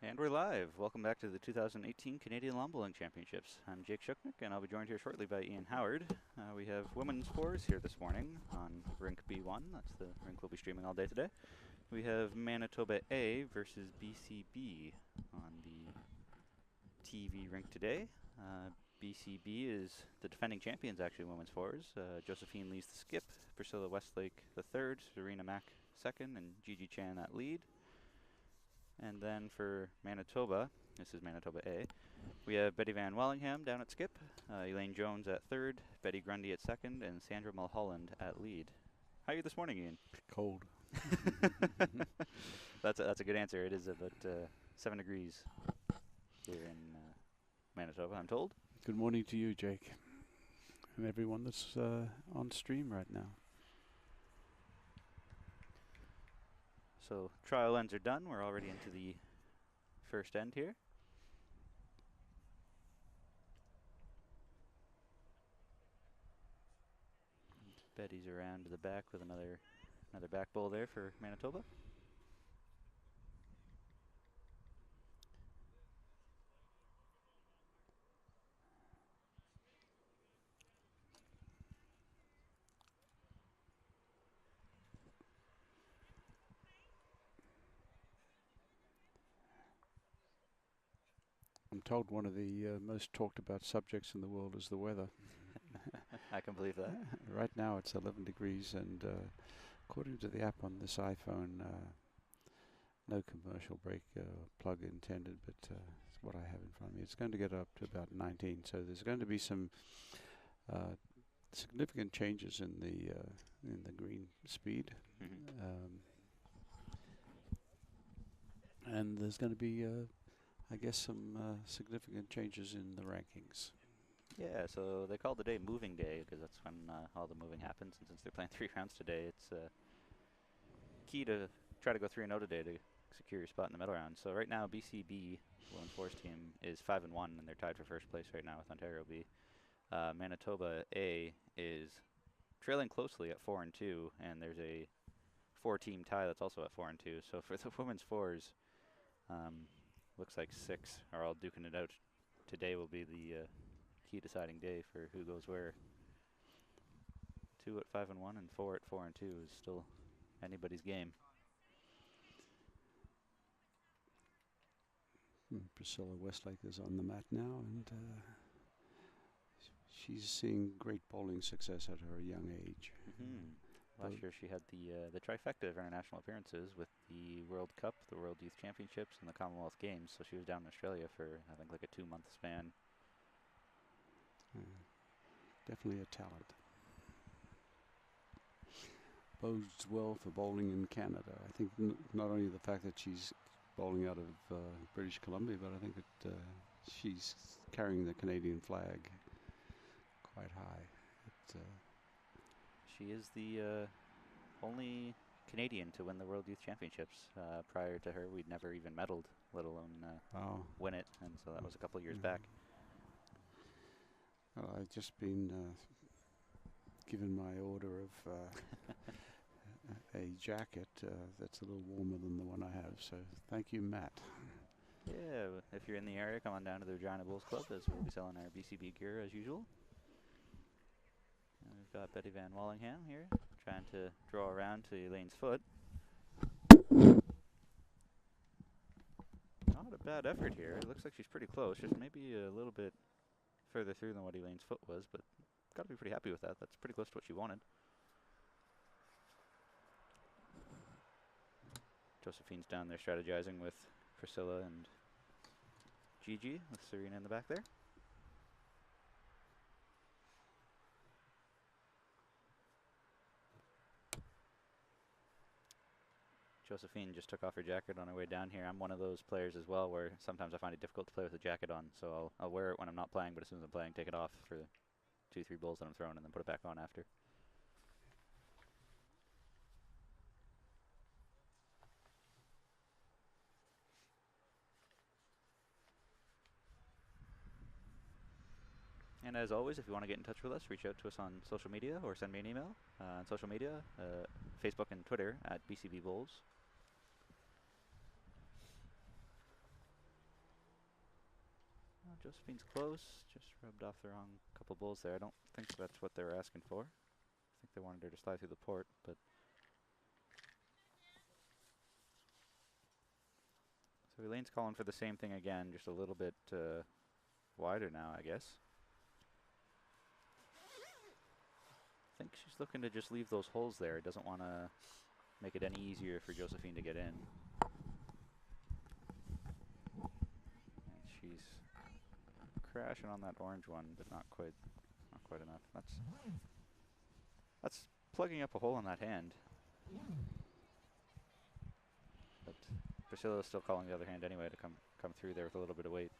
And we're live. Welcome back to the 2018 Canadian Lawn Bowling Championships. I'm Jake Shuknik, and I'll be joined here shortly by Ian Howard. We have women's fours here this morning on Rink B1. That's the rink we'll be streaming all day today. We have Manitoba A versus BCB on the TV rink today. BCB is the defending champions, actually, women's fours. Josephine leads the skip, Priscilla Westlake the third, Serena Mack second, and Gigi Chan at lead. And then for Manitoba, this is Manitoba A, we have Betty Van Wellingham down at skip, Elaine Jones at third, Betty Grundy at second, and Sandra Mulholland at lead. How are you this morning, Ian? Cold. That's a good answer. It is about 7 degrees here in Manitoba, I'm told. Good morning to you, Jake, and everyone that's on stream right now. So trial ends are done. We're already into the first end here. Betty's around to the back with another back bowl there for Manitoba. I'm told one of the most talked about subjects in the world is the weather. I can believe that. Right now it's 11 degrees, and according to the app on this iPhone, no commercial break plug intended, but it's what I have in front of me. It's going to get up to about 19, so there's going to be some significant changes in the green speed. And there's going to be I guess some significant changes in the rankings. Yeah, so they call the day moving day because that's when all the moving happens. And since they're playing 3 rounds today, it's key to try to go 3-0 today to secure your spot in the middle round. So right now, BCB, Women's Force team, is 5-1, and they're tied for first place right now with Ontario B. Manitoba A is trailing closely at 4-2, and there's a 4-team tie that's also at 4-2. So for the women's fours, looks like 6 are all duking it out. Today will be the key deciding day for who goes where. 2 at 5-1 and 4 at 4-2 is still anybody's game. Priscilla Westlake is on the mat now, and she's seeing great bowling success at her young age. Last year she had the trifecta of international appearances with the World Cup, the World Youth Championships, and the Commonwealth Games. So she was down in Australia for, I think, like a 2-month span. Definitely a talent. Bodes well for bowling in Canada. I think not only the fact that she's bowling out of British Columbia, but I think that she's carrying the Canadian flag quite high. She is the only Canadian to win the World Youth Championships. Prior to her, we'd never even medaled, let alone win it, and so that was a couple of years back. Well, I've just been given my order of a jacket that's a little warmer than the one I have, so thank you, Matt. Yeah, if you're in the area, come on down to the Regina Bulls Club, as we'll be selling our BCB gear as usual. And we've got Betty Van Wallingham here, trying to draw around to Elaine's foot. Not a bad effort here. It looks like she's pretty close, just maybe a little bit further through than what Elaine's foot was, but got to be pretty happy with that. That's pretty close to what she wanted. Josephine's down there strategizing with Priscilla and Gigi, with Serena in the back there. Josephine just took off her jacket on her way down here. I'm one of those players as well where sometimes I find it difficult to play with a jacket on, so I'll wear it when I'm not playing, but as soon as I'm playing, take it off for the 2-3 bowls that I'm throwing and then put it back on after. And as always, if you want to get in touch with us, reach out to us on social media or send me an email. On social media, Facebook and Twitter at BCB Bowls. Josephine's close, just rubbed off the wrong couple bowls there. I don't think that's what they were asking for. I think they wanted her to slide through the port, but. So Elaine's calling for the same thing again, just a little bit wider now, I guess. I think she's looking to just leave those holes there. Doesn't want to make it any easier for Josephine to get in. And she's crashing on that orange one, but not quite enough. That's plugging up a hole in that hand. But Priscilla's still calling the other hand anyway to come through there with a little bit of weight.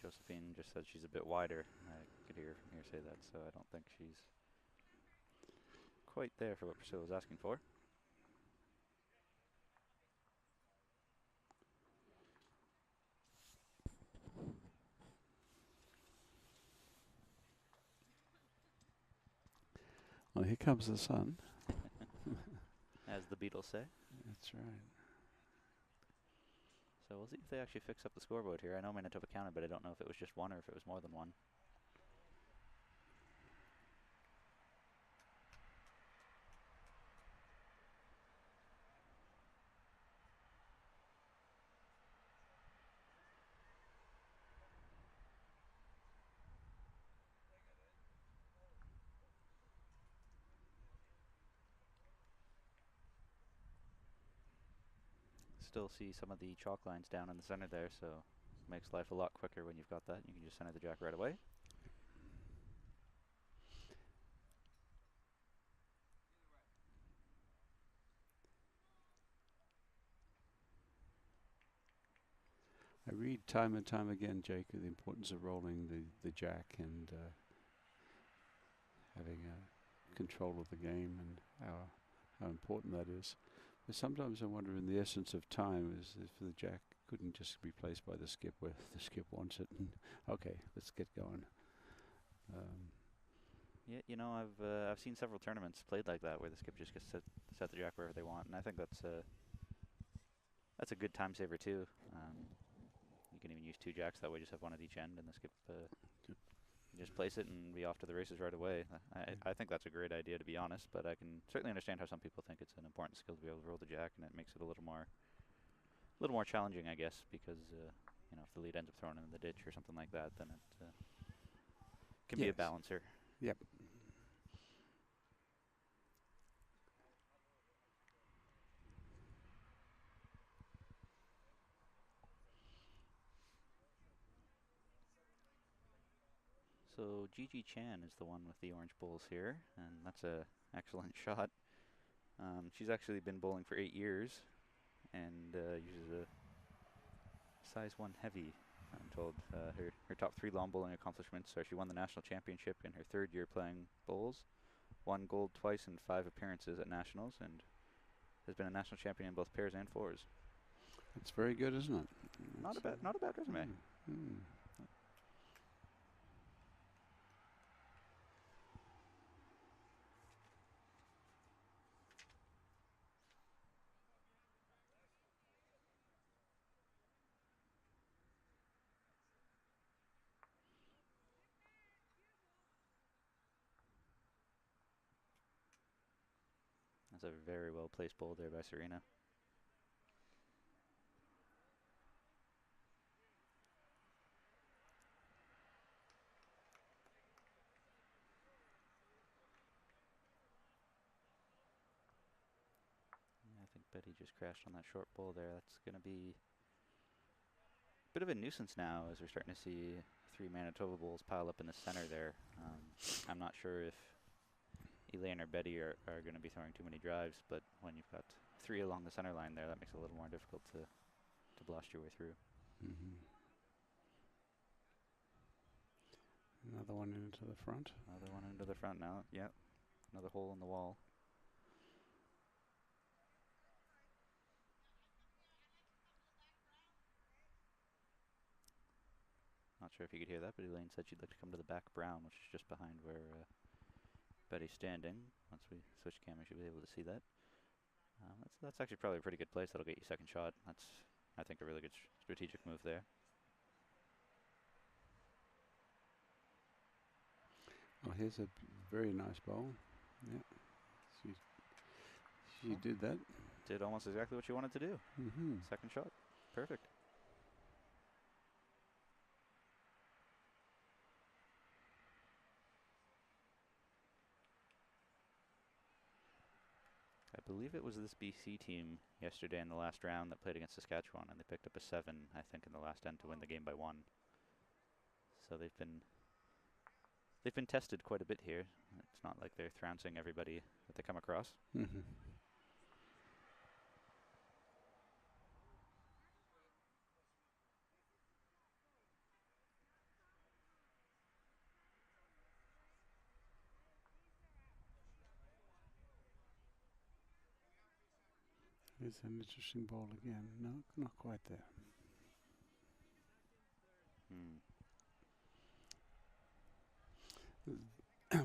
Josephine just said she's a bit wider. I could hear from here say that, so I don't think she's quite there for what Priscilla was asking for. Well, here comes the sun. As the Beatles say. That's right. So we'll see if they actually fix up the scoreboard here. I know Manitoba counted, but I don't know if it was just one or if it was more than one. Still see some of the chalk lines down in the center there, so makes life a lot quicker when you've got that. You can just center the jack right away. I read time and time again, Jake, the importance of rolling the jack and having control of the game and how important that is. But sometimes I wonder, in the essence of time, is if the jack couldn't just be placed by the skip where the skip wants it, and okay, let's get going. Yeah, you know, I've seen several tournaments played like that where the skip just gets set the jack wherever they want, and I think that's a good time saver too. You can even use two jacks that way, just have one at each end, and the skip just place it and be off to the races right away. I think that's a great idea, to be honest, but I can certainly understand how some people think it's an important skill to be able to roll the jack, and it makes it a little more challenging, I guess, because you know, if the lead ends up thrown in the ditch or something like that, then it can be a balancer. Yep. So Gigi Chan is the one with the orange bowls here, and that's a excellent shot. She's actually been bowling for 8 years, and uses a size 1 heavy. I'm told her top 3 lawn bowling accomplishments are she won the national championship in her 3rd year playing bowls, won gold twice in 5 appearances at nationals, and has been a national champion in both pairs and fours. That's very good, isn't it? Not a bad resume. That's a very well placed bowl there by Serena. I think Betty just crashed on that short bowl there. That's going to be a bit of a nuisance now, as we're starting to see 3 Manitoba bowls pile up in the center there. I'm not sure if Elaine or Betty are going to be throwing too many drives, but when you've got 3 along the center line there, that makes it a little more difficult to blast your way through. Another one into the front. Another one into the front now. Yep. Another hole in the wall. Not sure if you could hear that, but Elaine said she'd like to come to the back brown, which is just behind where Betty's standing. Once we switch cameras, you'll be able to see that. That's actually probably a pretty good place. That'll get you second shot. That's, I think, a really good strategic move there. Well, here's a very nice bowl. Yeah, she did that. Did almost exactly what she wanted to do. Second shot, perfect. I believe it was this BC team yesterday in the last round that played against Saskatchewan, and they picked up a 7, I think, in the last end to win the game by 1. So they've been tested quite a bit here. It's not like they're trouncing everybody that they come across. It's an interesting ball again. No, not quite there.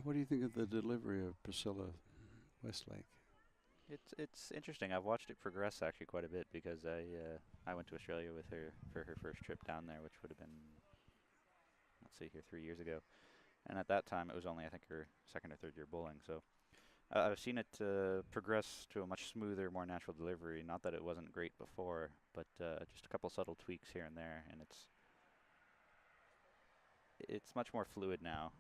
What do you think of the delivery of Priscilla Westlake? It's interesting. I've watched it progress actually quite a bit because I went to Australia with her for her first trip down there, which would have been, let's see here, 3 years ago. And at that time, it was only, I think, her second or third year bowling. So I've seen it progress to a much smoother, more natural delivery. Not that it wasn't great before, but just a couple subtle tweaks here and there, and it's much more fluid now.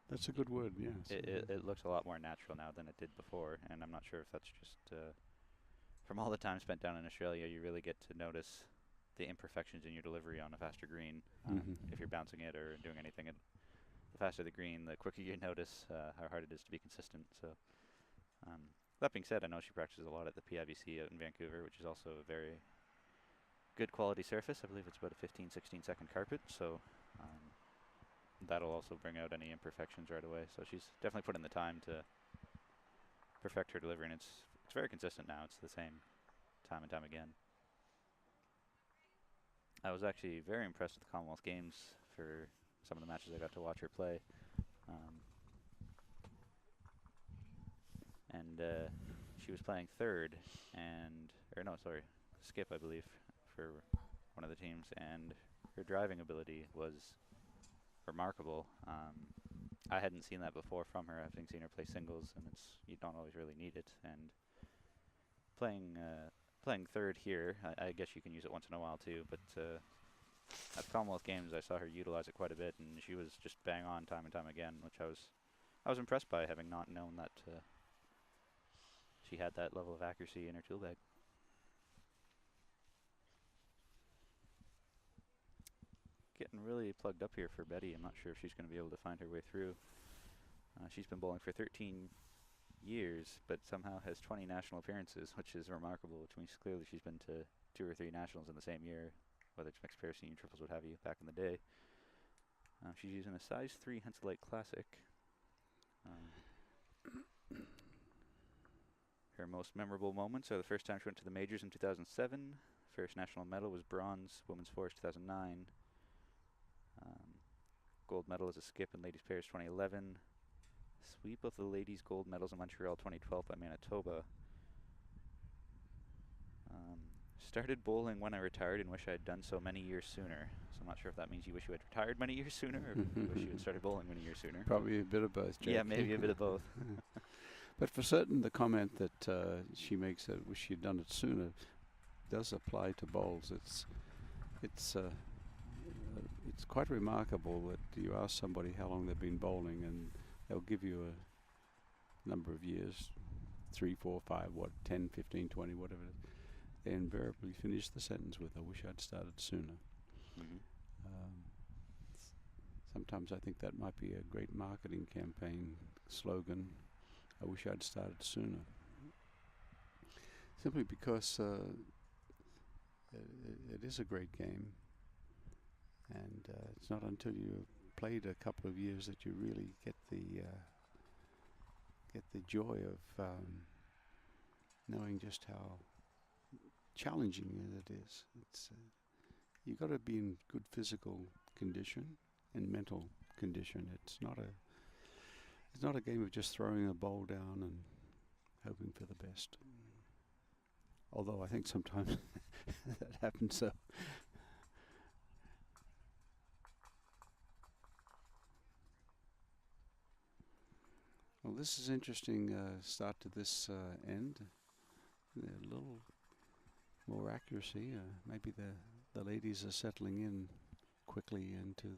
That's a good word, yes. It looks a lot more natural now than it did before, and I'm not sure if that's just from all the time spent down in Australia, you really get to notice the imperfections in your delivery on a faster green. If you're bouncing it or doing anything, the faster the green, the quicker you notice how hard it is to be consistent. So that being said, I know she practices a lot at the PIBC out in Vancouver, which is also a very good quality surface. I believe it's about a 15, 16 second carpet, so that'll also bring out any imperfections right away. So she's definitely put in the time to perfect her delivery, and it's very consistent now. It's the same time and time again. I was actually very impressed with the Commonwealth Games for some of the matches I got to watch her play. And she was playing third, skip, I believe, for one of the teams, and her driving ability was remarkable. I hadn't seen that before from her, having seen her play singles, and you don't always really need it. And playing third here, I guess you can use it once in a while too, but at the Commonwealth Games I saw her utilize it quite a bit, and she was just bang on time and time again, which I was impressed by, having not known that she had that level of accuracy in her tool bag. Getting really plugged up here for Betty. I'm not sure if she's going to be able to find her way through. She's been bowling for 13 years, but somehow has 20 national appearances, which is remarkable, which means clearly she's been to 2 or 3 nationals in the same year, whether it's mixed pair, senior triples, what have you, back in the day. She's using a size 3 Henselite Classic. Her most memorable moments are the first time she went to the majors in 2007. First national medal was bronze, women's fours 2009. Gold medal as a skip in ladies pairs 2011. Sweep of the ladies gold medals in Montreal 2012 by Manitoba. Started bowling when I retired and wish I had done so many years sooner. So I'm not sure if that means you wish you had retired many years sooner, or you wish you had started bowling many years sooner. Probably a bit of both, Jack. Yeah, maybe a bit of both. But for certain, the comment that she makes that wish she'd done it sooner does apply to bowls. It's quite remarkable that you ask somebody how long they've been bowling, and they'll give you a number of years, 3, 4, 5, 10, 15, 20, whatever it is. They invariably finish the sentence with, I wish I'd started sooner. Sometimes I think that might be a great marketing campaign slogan, I wish I'd started sooner. Simply because it is a great game, and it's not until you've played a couple of years that you really get the joy of knowing just how challenging it is. It's you've got to be in good physical condition and mental condition. It's not a game of just throwing a ball down and hoping for the best. Although I think sometimes that happens. So. Well, this is interesting start to this end. A little more accuracy. Maybe the ladies are settling in quickly into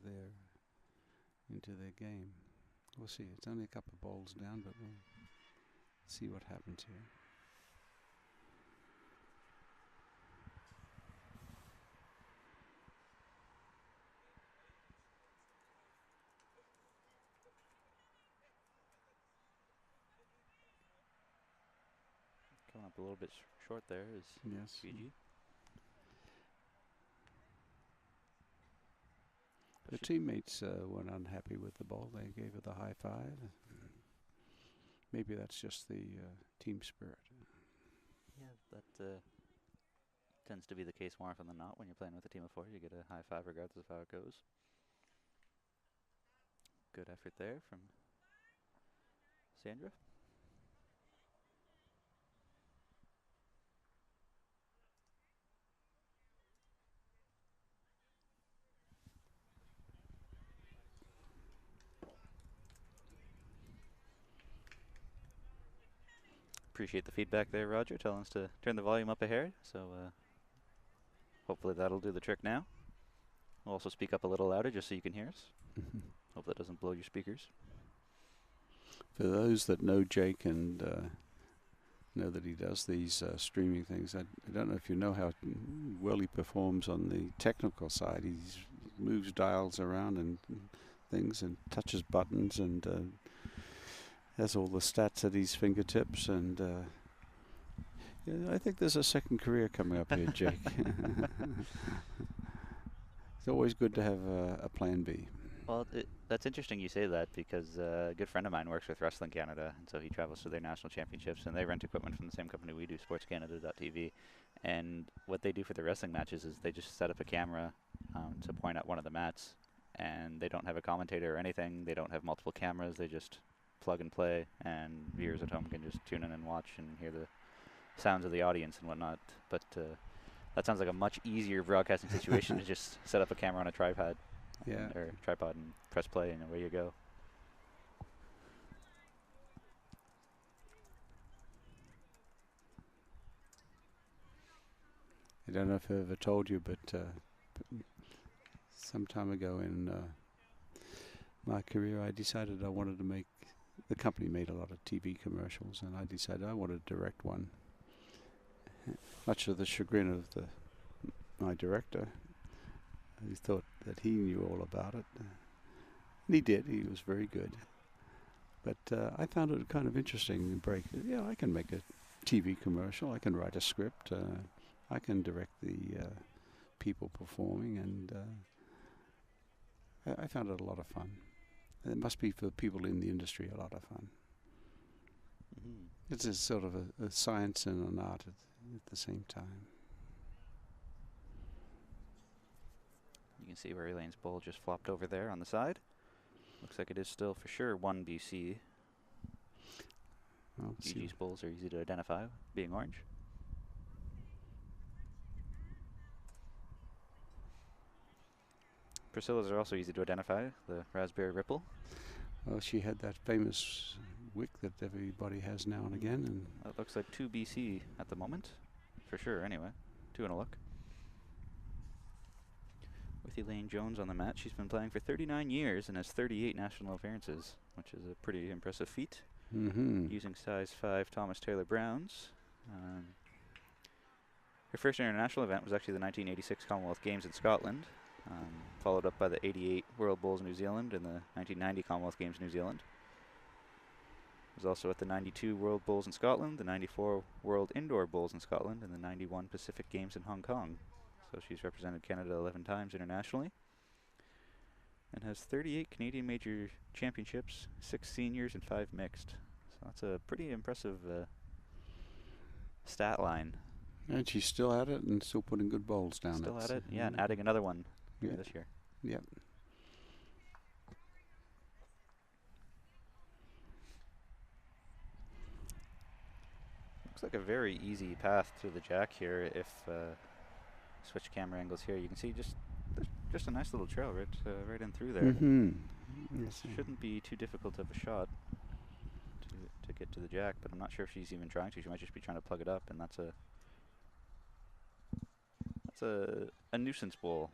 their game. We'll see. It's only a couple of balls down, but we'll see what happens here. Coming up a little bit short there is Fiji. The teammates weren't unhappy with the ball. They gave her the high five. Maybe that's just the team spirit. Yeah, that tends to be the case more often than not when you're playing with a team of four. You get a high five regardless of how it goes. Good effort there from Sandra. Appreciate the feedback there, Roger, telling us to turn the volume up a hair. So hopefully that'll do the trick now. We'll also speak up a little louder just so you can hear us. Hope that doesn't blow your speakers. For those that know Jake and know that he does these streaming things, I don't know if you know how well he performs on the technical side. He moves dials around and things and touches buttons and has all the stats at his fingertips. And yeah, I think there's a second career coming up here, Jake. It's always good to have a plan B. Well, that's interesting you say that, because a good friend of mine works with Wrestling Canada, and so he travels to their national championships, and they rent equipment from the same company we do, SportsCanada.tv. And what they do for the wrestling matches is they just set up a camera to point at one of the mats, and they don't have a commentator or anything. They don't have multiple cameras. They just plug and play, and viewers at home can just tune in and watch and hear the sounds of the audience and whatnot. But that sounds like a much easier broadcasting situation to just set up a camera on a tripod. Yeah. Or tripod and press play and away you go. I don't know if I ever told you, but some time ago in my career, I decided I wanted to make. The company made a lot of TV commercials, and I decided I wanted to direct one. Much to the chagrin of my director, he thought that he knew all about it. And he did. He was very good. But I found it kind of interesting to break. Yeah, I can make a TV commercial. I can write a script. I can direct the people performing, and I found it a lot of fun. It must be for people in the industry a lot of fun. It's a sort of a science and an art at the same time. You can see where Elaine's bowl just flopped over there on the side. Looks like it is still for sure one BC. Gigi's bowls are easy to identify, being orange. Priscilla's are also easy to identify, the raspberry ripple. Well, she had that famous wick that everybody has now and again. And that looks like 2 BC at the moment, for sure anyway. 2 in a look. With Elaine Jones on the mat, she's been playing for 39 years and has 38 national appearances, which is a pretty impressive feat. Using size 5 Thomas Taylor Browns. Her first international event was actually the 1986 Commonwealth Games in Scotland, followed up by the 88 World Bowls New Zealand and the 1990 Commonwealth Games New Zealand. Was also at the 92 World Bowls in Scotland, the 94 World Indoor Bowls in Scotland, and the 91 Pacific Games in Hong Kong. So she's represented Canada 11 times internationally, and has 38 Canadian Major Championships, 6 seniors and 5 mixed. So that's a pretty impressive stat line. And she's still at it and still putting good bowls down. Still at it, yeah, and adding another one this year. Yep. looks like a very easy path to the jack here. If switch camera angles here, you can see just a nice little trail right in through there. Mm-hmm. Yes. Shouldn't be too difficult of a shot to get to the jack, but I'm not sure if she's even trying to. She might just be trying to plug it up, and that's a nuisance bowl.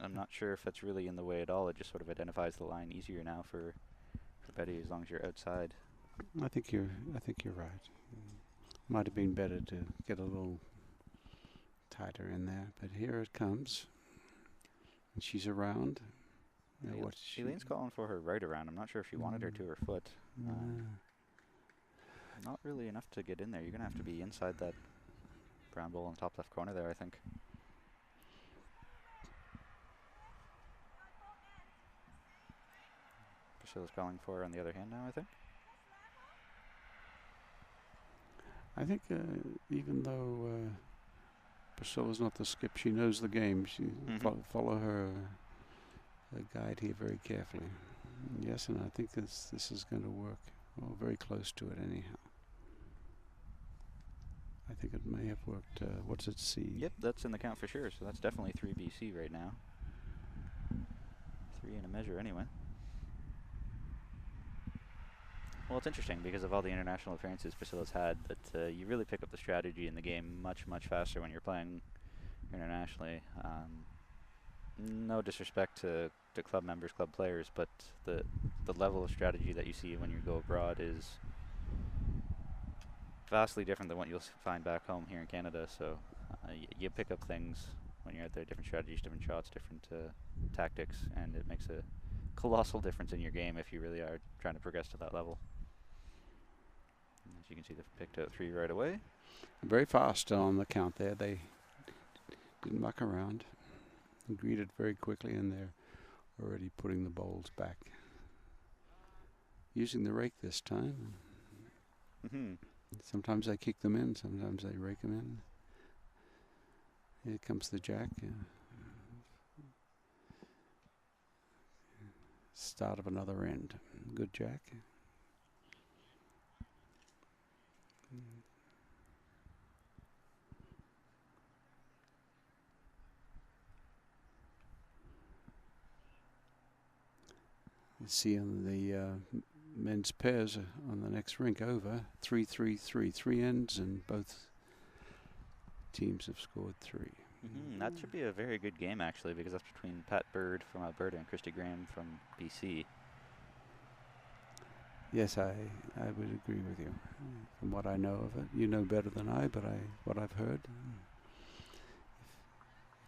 I'm not sure if that's really in the way at all. It just sort of identifies the line easier now for Betty as long as you're outside. I think you're right. Might have been better to get a little tighter in there, but here it comes. And she's around. Eileen's calling for her right around. I'm not sure if she wanted her to her foot. Not really enough to get in there. You're going to have to be inside that brown bowl in the top left corner there, I think. Priscilla's calling for her on the other hand now, I think. I think even though Priscilla's not the skip, she knows the game. She follow her guide here very carefully. Yes, and I think this is going to work. Well, very close to it anyhow. I think it may have worked. What's it, C? Yep, that's in the count for sure. So that's definitely 3 BC right now. 3 in a measure anyway. Well, it's interesting because of all the international appearances Priscilla's had that you really pick up the strategy in the game much, much faster when you're playing internationally. No disrespect to club members, club players, but the level of strategy that you see when you go abroad is vastly different than what you'll find back home here in Canada. So you pick up things when you're out there, different strategies, different shots, different tactics, and it makes a colossal difference in your game if you really are trying to progress to that level. As you can see, they've picked out 3 right away. Very fast on the count there. They didn't muck around. Greeted very quickly, and they're already putting the bowls back. Using the rake this time. Sometimes they kick them in, sometimes they rake them in. Here comes the jack. Start of another end. Good jack. You see on the men's pairs on the next rink over, 3-3-3. 3 ends, and both teams have scored 3. That should be a very good game, actually, because that's between Pat Bird from Alberta and Christy Graham from BC. Yes, I would agree with you. From what I know of it, you know better than I, but what I've heard.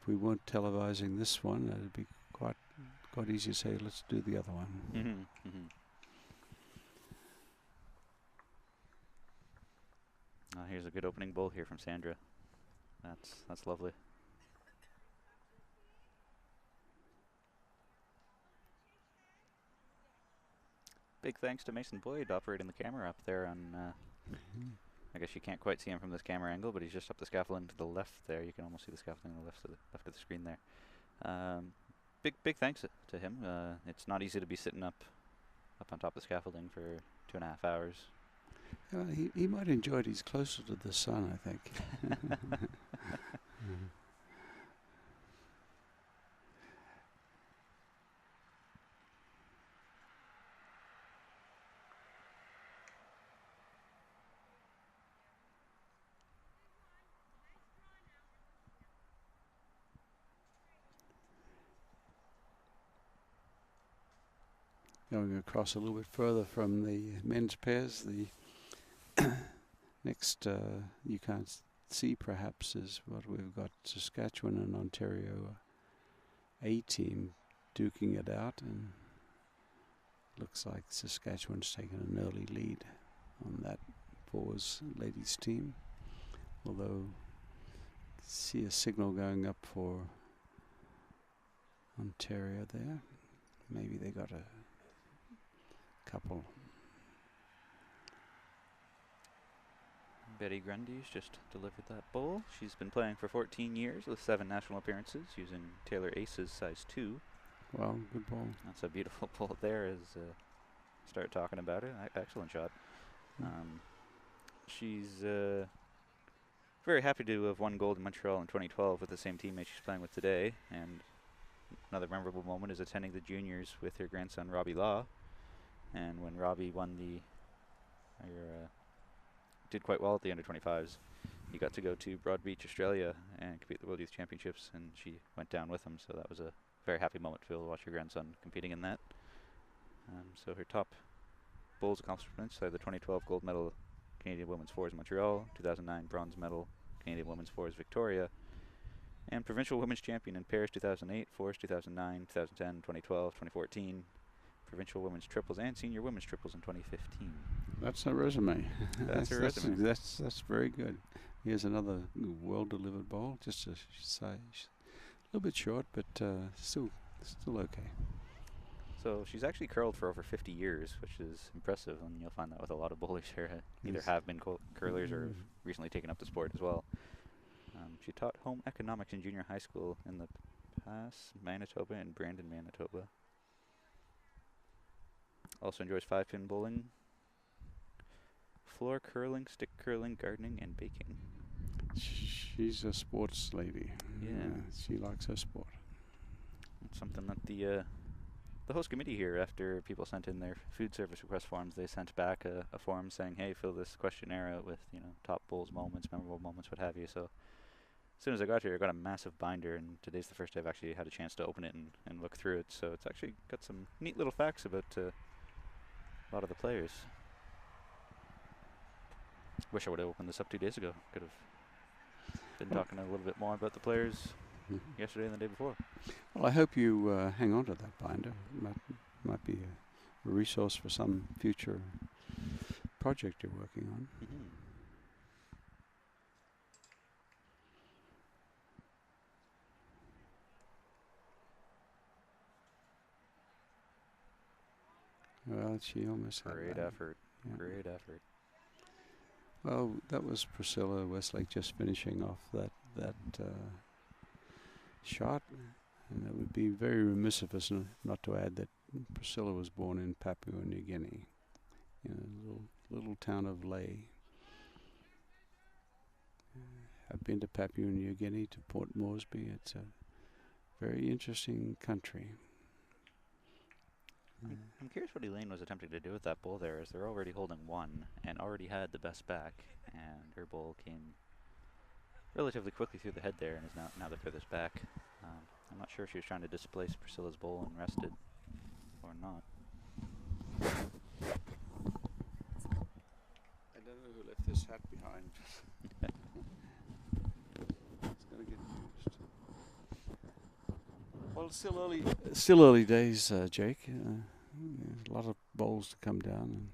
If we weren't televising this one, it'd be quite easy to say, let's do the other one. Here's a good opening bowl here from Sandra. That's lovely. Big thanks to Mason Boyd operating the camera up there on. I guess you can't quite see him from this camera angle, but he's just up the scaffolding to the left there. You can almost see the scaffolding on the left of the screen there. Big thanks to him. It's not easy to be sitting up on top of the scaffolding for 2.5 hours. He might enjoy it. He's closer to the sun, I think. Going across a little bit further from the men's pairs, the next you can't see perhaps is what we've got: Saskatchewan and Ontario A team duking it out, and looks like Saskatchewan's taken an early lead on that Fours ladies team, although see a signal going up for Ontario there. Maybe they got a couple. Betty Grundy's just delivered that bowl. She's been playing for 14 years with 7 national appearances using Taylor Aces size 2. Well, good ball. That's a beautiful bowl there as start talking about it. Excellent shot. she's very happy to have won gold in Montreal in 2012 with the same teammate she's playing with today. And another memorable moment is attending the juniors with her grandson Robbie Law. And when Robbie won did quite well at the under 25s, he got to go to Broadbeach, Australia, and compete at the World Youth Championships, and she went down with him. So that was a very happy moment to be able to watch her grandson competing in that. So her top bowls accomplishments are the 2012 gold medal Canadian Women's Fours Montreal, 2009 bronze medal Canadian Women's Fours Victoria, and provincial women's champion in Paris 2008, Fours 2009, 2010, 2012, 2014, provincial women's triples and senior women's triples in 2015. That's a resume. That's her resume. That's very good. Here's another well-delivered bowl. Just to say, a little bit short, but still okay. So she's actually curled for over 50 years, which is impressive, and you'll find that with a lot of bowlers here. Either have been curlers or have recently taken up the sport as well. She taught home economics in junior high school in the Pass, Manitoba, and Brandon, Manitoba. Also enjoys 5-pin bowling, floor curling, stick curling, gardening, and baking. She's a sports lady. Yeah. She likes her sport. It's something that the host committee here, after people sent in their food service request forms, they sent back a form saying, hey, fill this questionnaire out with, top bowls moments, memorable moments, what have you. So as soon as I got here, I got a massive binder, and today's the first day I've actually had a chance to open it and look through it. So it's actually got some neat little facts about a lot of the players. Wish I would have opened this up 2 days ago. Could have been talking a little bit more about the players yesterday and the day before. Well, I hope you hang on to that binder. Might be a resource for some future project you're working on. Well, she almost had Great that. effort. Yeah. Great effort. Well, that was Priscilla Westlake just finishing off that shot, and it would be very remiss of us not to add that Priscilla was born in Papua New Guinea, in a little town of Lae. I've been to Papua New Guinea, to Port Moresby. It's a very interesting country. I'm curious what Elaine was attempting to do with that bowl there, as they're already holding one and already had the best back, and her bowl came relatively quickly through the head there and is now the furthest back. I'm not sure if she was trying to displace Priscilla's bowl and rested or not. I don't know who left this hat behind. It's going to get used. Well, it's still early days, Jake. There's a lot of bowls to come down.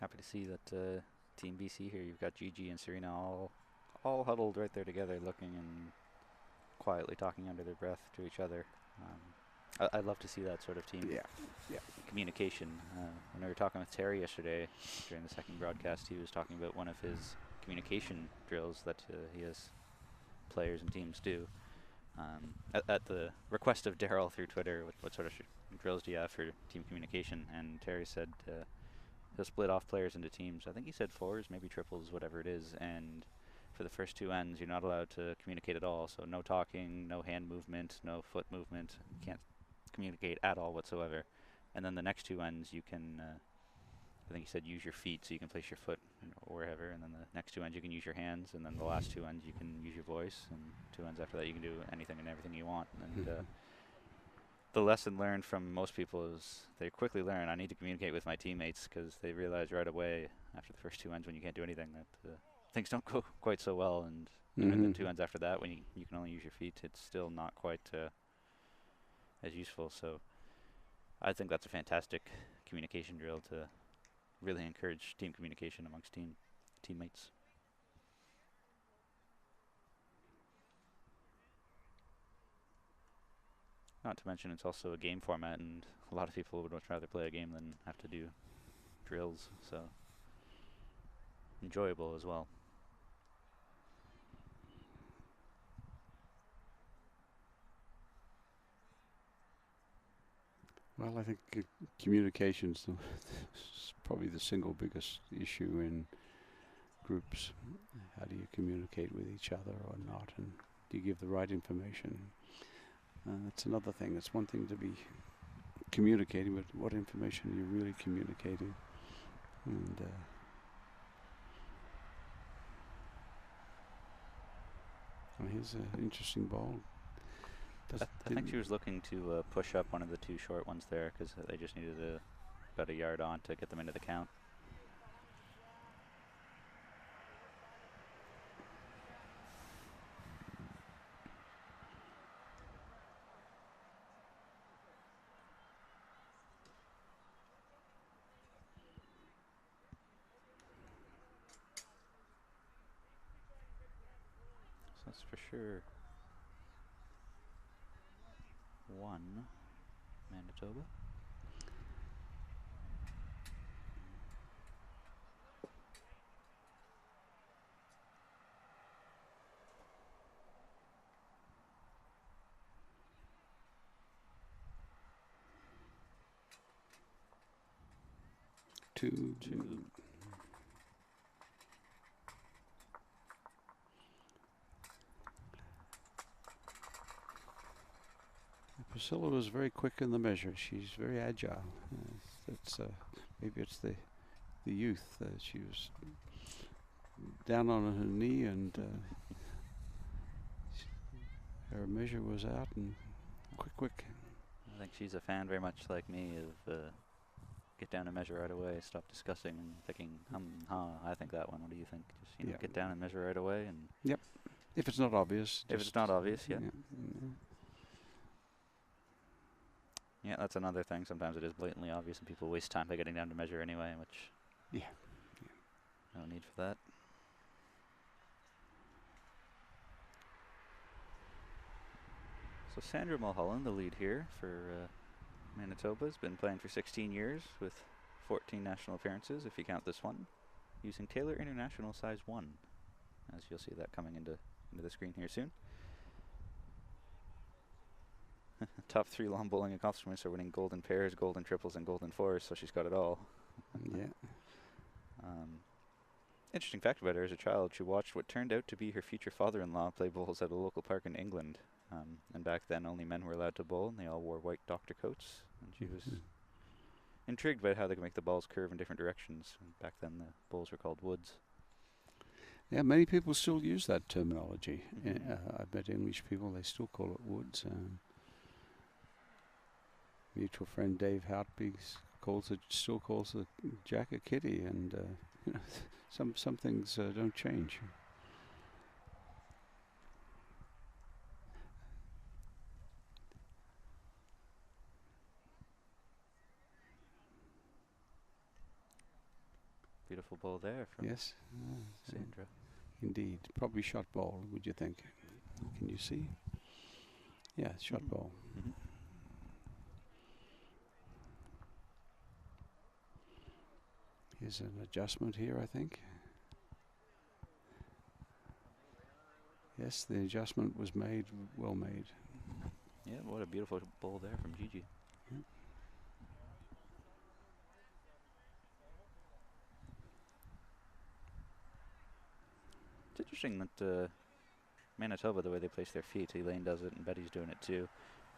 Happy to see that Team BC here. You've got Gigi and Serena all huddled right there together, looking and quietly talking under their breath to each other. I love to see that sort of team communication. When we were talking with Terry yesterday during the second broadcast, he was talking about one of his communication drills that he has players and teams do. At the request of Daryl through Twitter, what sort of drills do you have for team communication? And Terry said he'll split off players into teams. I think he said fours, maybe triples, whatever it is. And for the first two ends, you're not allowed to communicate at all. So no talking, no hand movement, no foot movement. You can't communicate at all whatsoever. And then the next two ends, you can, I think he said, use your feet, so you can place your foot wherever. And then the next two ends, you can use your hands. And then the last two ends, you can use your voice. And two ends after that, you can do anything and everything you want. And the lesson learned from most people is they quickly learn, I need to communicate with my teammates, because they realize right away after the first two ends when you can't do anything that things don't go quite so well. And even the two ends after that, when you can only use your feet, it's still not quite as useful. So I think that's a fantastic communication drill to really encourage team communication amongst teammates. Not to mention it's also a game format, and a lot of people would much rather play a game than have to do drills, so enjoyable as well. Well, I think communication's probably the single biggest issue in groups. How do you communicate with each other or not, and do you give the right information? That's another thing. It's one thing to be communicating, but what information are you really communicating? And here's an interesting ball. I think she was looking to push up one of the two short ones there because they just needed about a yard on to get them into the count. So that's for sure one Manitoba. Two. Priscilla was very quick in the measure. She's very agile. Maybe it's the youth. She was down on her knee, and her measure was out, and quick. I think she's a fan, very much like me, of get down and measure right away. Stop discussing and thinking, I think that one. What do you think? Just get down and measure right away. And yep. If it's not obvious. If it's not obvious, yeah. Yeah, that's another thing. Sometimes it is blatantly obvious, and people waste time by getting down to measure anyway, which no need for that. So Sandra Mulholland, the lead here for Manitoba, has been playing for 16 years with 14 national appearances, if you count this one, using Taylor International size 1, as you'll see that coming into the screen here soon. Top 3 lawn bowling accomplishments are winning golden pairs, golden triples, and golden fours, so she's got it all. Yeah. Interesting fact about her: as a child, she watched what turned out to be her future father-in-law play bowls at a local park in England. And back then, only men were allowed to bowl, and they all wore white doctor coats. And she was intrigued by how they could make the balls curve in different directions. And back then, the bowls were called woods. Yeah, many people still use that terminology. I bet English people, they still call it woods. Mutual friend Dave Houtby still calls the Jack a kitty, and some things don't change. Beautiful ball there from Sandra. Indeed. Probably shot ball, would you think? Can you see? Yeah, shot ball. Here's an adjustment here, I think. Yes, the adjustment was made, well made. Yeah, what a beautiful ball there from Gigi. Yeah. It's interesting that Manitoba, the way they place their feet, Elaine does it and Betty's doing it too.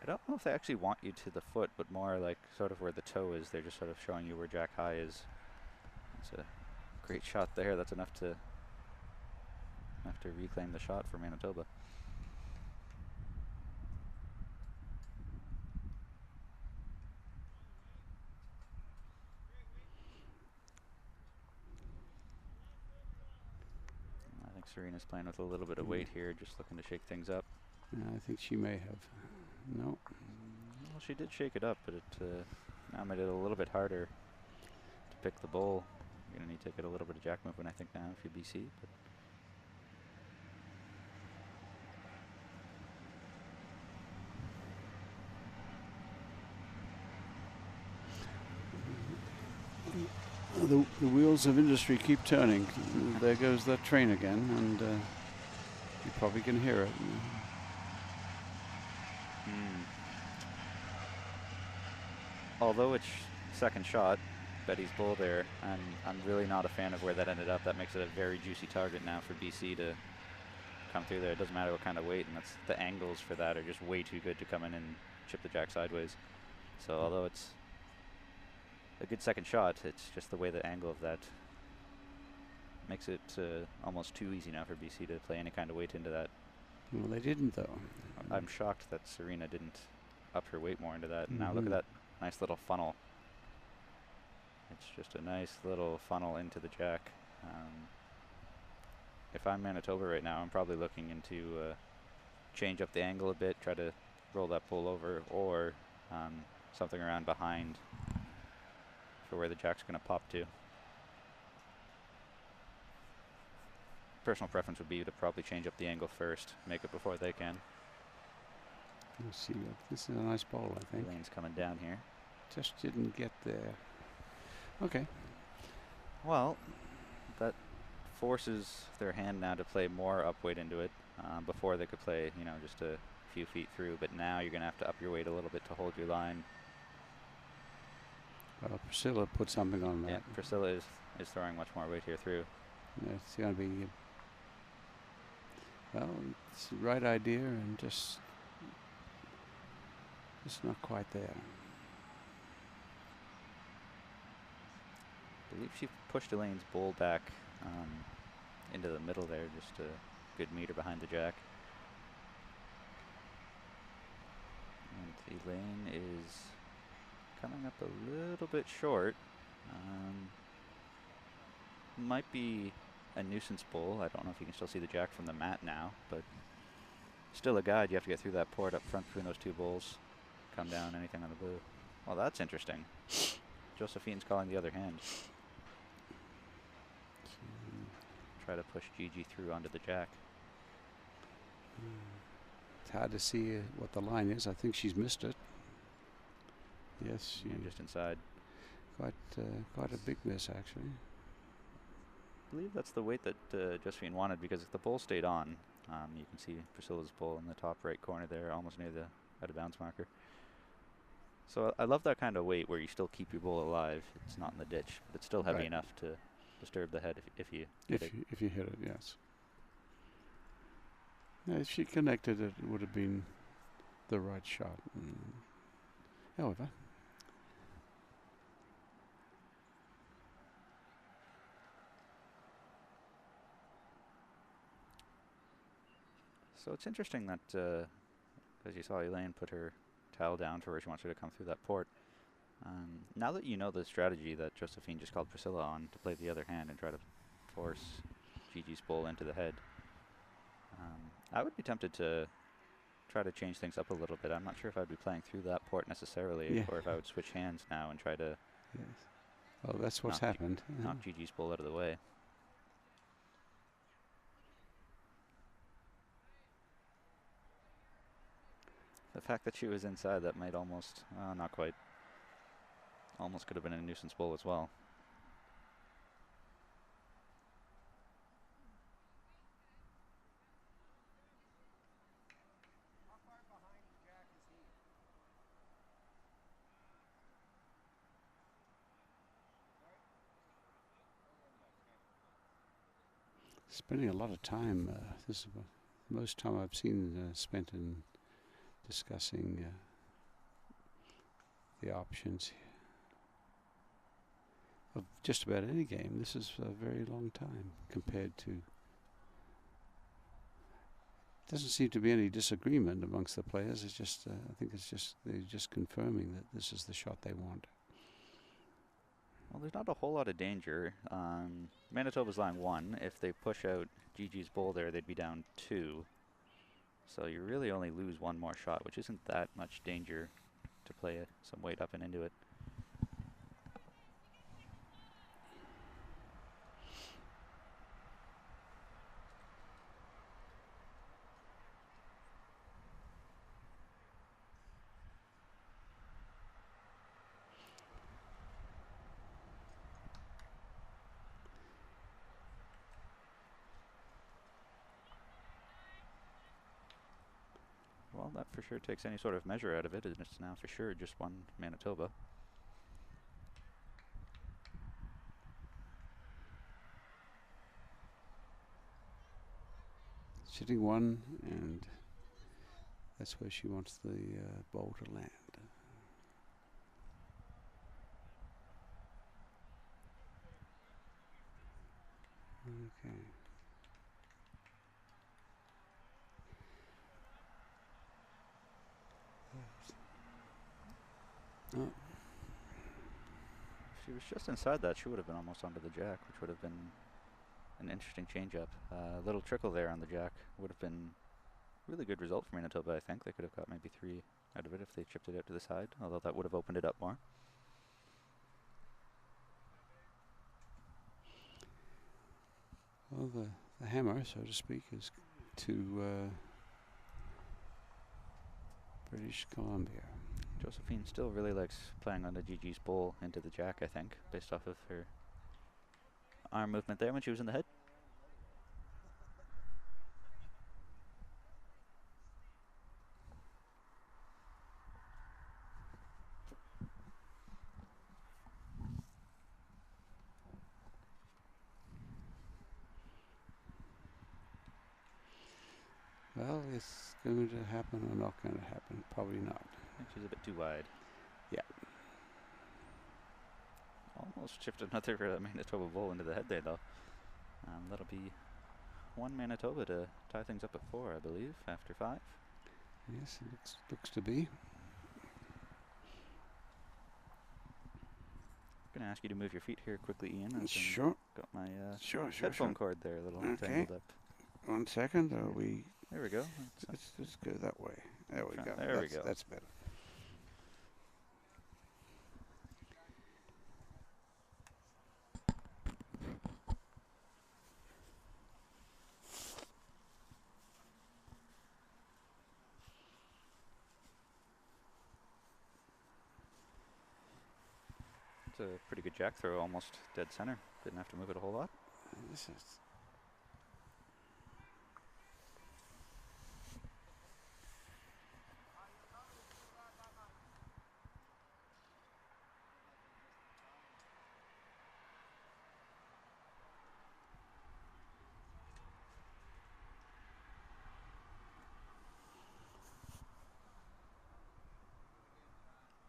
I don't know if they actually want you to the foot, but more like sort of where the toe is. They're just sort of showing you where Jack high is. It's a great shot there. That's enough to reclaim the shot for Manitoba. I think Serena's playing with a little bit of weight here, just looking to shake things up. I think she may have. No. Well, she did shake it up, but it now made it a little bit harder to pick the bowl. You're going to need to get a little bit of jack movement, I think, now if you're BC. But the wheels of industry keep turning. There goes that train again, and you probably can hear it. although it's second shot, Betty's bull there, and I'm really not a fan of where that ended up. That makes it a very juicy target now for BC to come through there. It doesn't matter what kind of weight, and that's the angles for that are just way too good to come in and chip the jack sideways. So although it's a good second shot, it's just the way the angle of that makes it almost too easy now for BC to play any kind of weight into that. Well, they didn't, though. I'm shocked that Serena didn't up her weight more into that. Now look at that nice little funnel. It's just a nice little funnel into the jack. If I'm Manitoba right now, I'm probably looking into change up the angle a bit, try to roll that bull over, or something around behind for where the jack's going to pop to. Personal preference would be to probably change up the angle first, make it before they can. Let's see. This is a nice ball, I think. Lane's coming down here. Just didn't get there. Okay. Well, that forces their hand now to play more up weight into it. Before they could play, you know, just a few feet through, but now you're going to have to up your weight a little bit to hold your line. Priscilla put something on that. Yeah, Priscilla is throwing much more weight here through. Yeah, it's going to be, well, it's the right idea and just not quite there. I believe she pushed Elaine's bull back into the middle there, just a good meter behind the jack. And Elaine is coming up a little bit short. Might be a nuisance bull. I don't know if you can still see the jack from the mat now, but still a guide. You have to get through that port up front between those two bulls. Come down, anything on the blue. Well, that's interesting. Josephine's calling the other hand. Try to push Gigi through onto the jack. It's hard to see what the line is. I think she's missed it. Yes, Yeah, just inside. Quite a big miss, actually. I believe that's the weight that Josephine wanted, because if the bull stayed on, you can see Priscilla's bull in the top right corner there, almost near the out of bounds marker. So I love that kind of weight where you still keep your bull alive. It's not in the ditch, but it's still heavy enough to disturb the head if you hit it. If you hit it, yes. Yeah, if she connected it, it would have been the right shot. However, so it's interesting that, as you saw, Elaine put her towel down for where she wants her to come through that port. Now that you know the strategy that Josephine just called Priscilla on to play the other hand and try to force Gigi's bull into the head, I would be tempted to try to change things up a little bit. I'm not sure if I'd be playing through that port necessarily, or if I would switch hands now and try to well, that's what's happened. knock Gigi's bull out of the way. The fact that she was inside, that might almost, not quite, almost could have been a nuisance bull as well. Spending a lot of time, this is most time I've seen spent in discussing the options of just about any game. This is a very long time compared to. Doesn't seem to be any disagreement amongst the players. It's just I think it's just they're just confirming that this is the shot they want. Well, there's not a whole lot of danger. Manitoba's line 1. If they push out Gigi's bull there, they'd be down 2. So you really only lose one more shot, which isn't that much danger to play some weight up and into it. Well, that for sure takes any sort of measure out of it, and it's now for sure just one Manitoba. Sitting one, and that's where she wants the ball to land. Okay. Oh, If she was just inside that, she would have been almost onto the jack, which would have been an interesting change-up. A little trickle there on the jack would have been a really good result for Manitoba, I think. They could have got maybe 3 out of it if they chipped it out to the side, although that would have opened it up more. well, the hammer, so to speak, is to British Columbia. Josephine still really likes playing on the GG's bowl into the jack, I think, based off of her arm movement there when she was in the head. Well, it's going to happen or not going to happen? Probably not. I think she's a bit too wide. Yeah. Almost chipped another Manitoba bowl into the head there, though. That'll be 1 Manitoba to tie things up at 4, I believe, after 5. Yes, it looks to be. I'm going to ask you to move your feet here quickly, Ian. As Sure. got my Sure. headphone cord there a little Okay. tangled up. 1 second. Are we? There we go. Let's go that way. There we go. There we go. That's better. It's a pretty good jack throw, almost dead center. Didn't have to move it a whole lot. This is.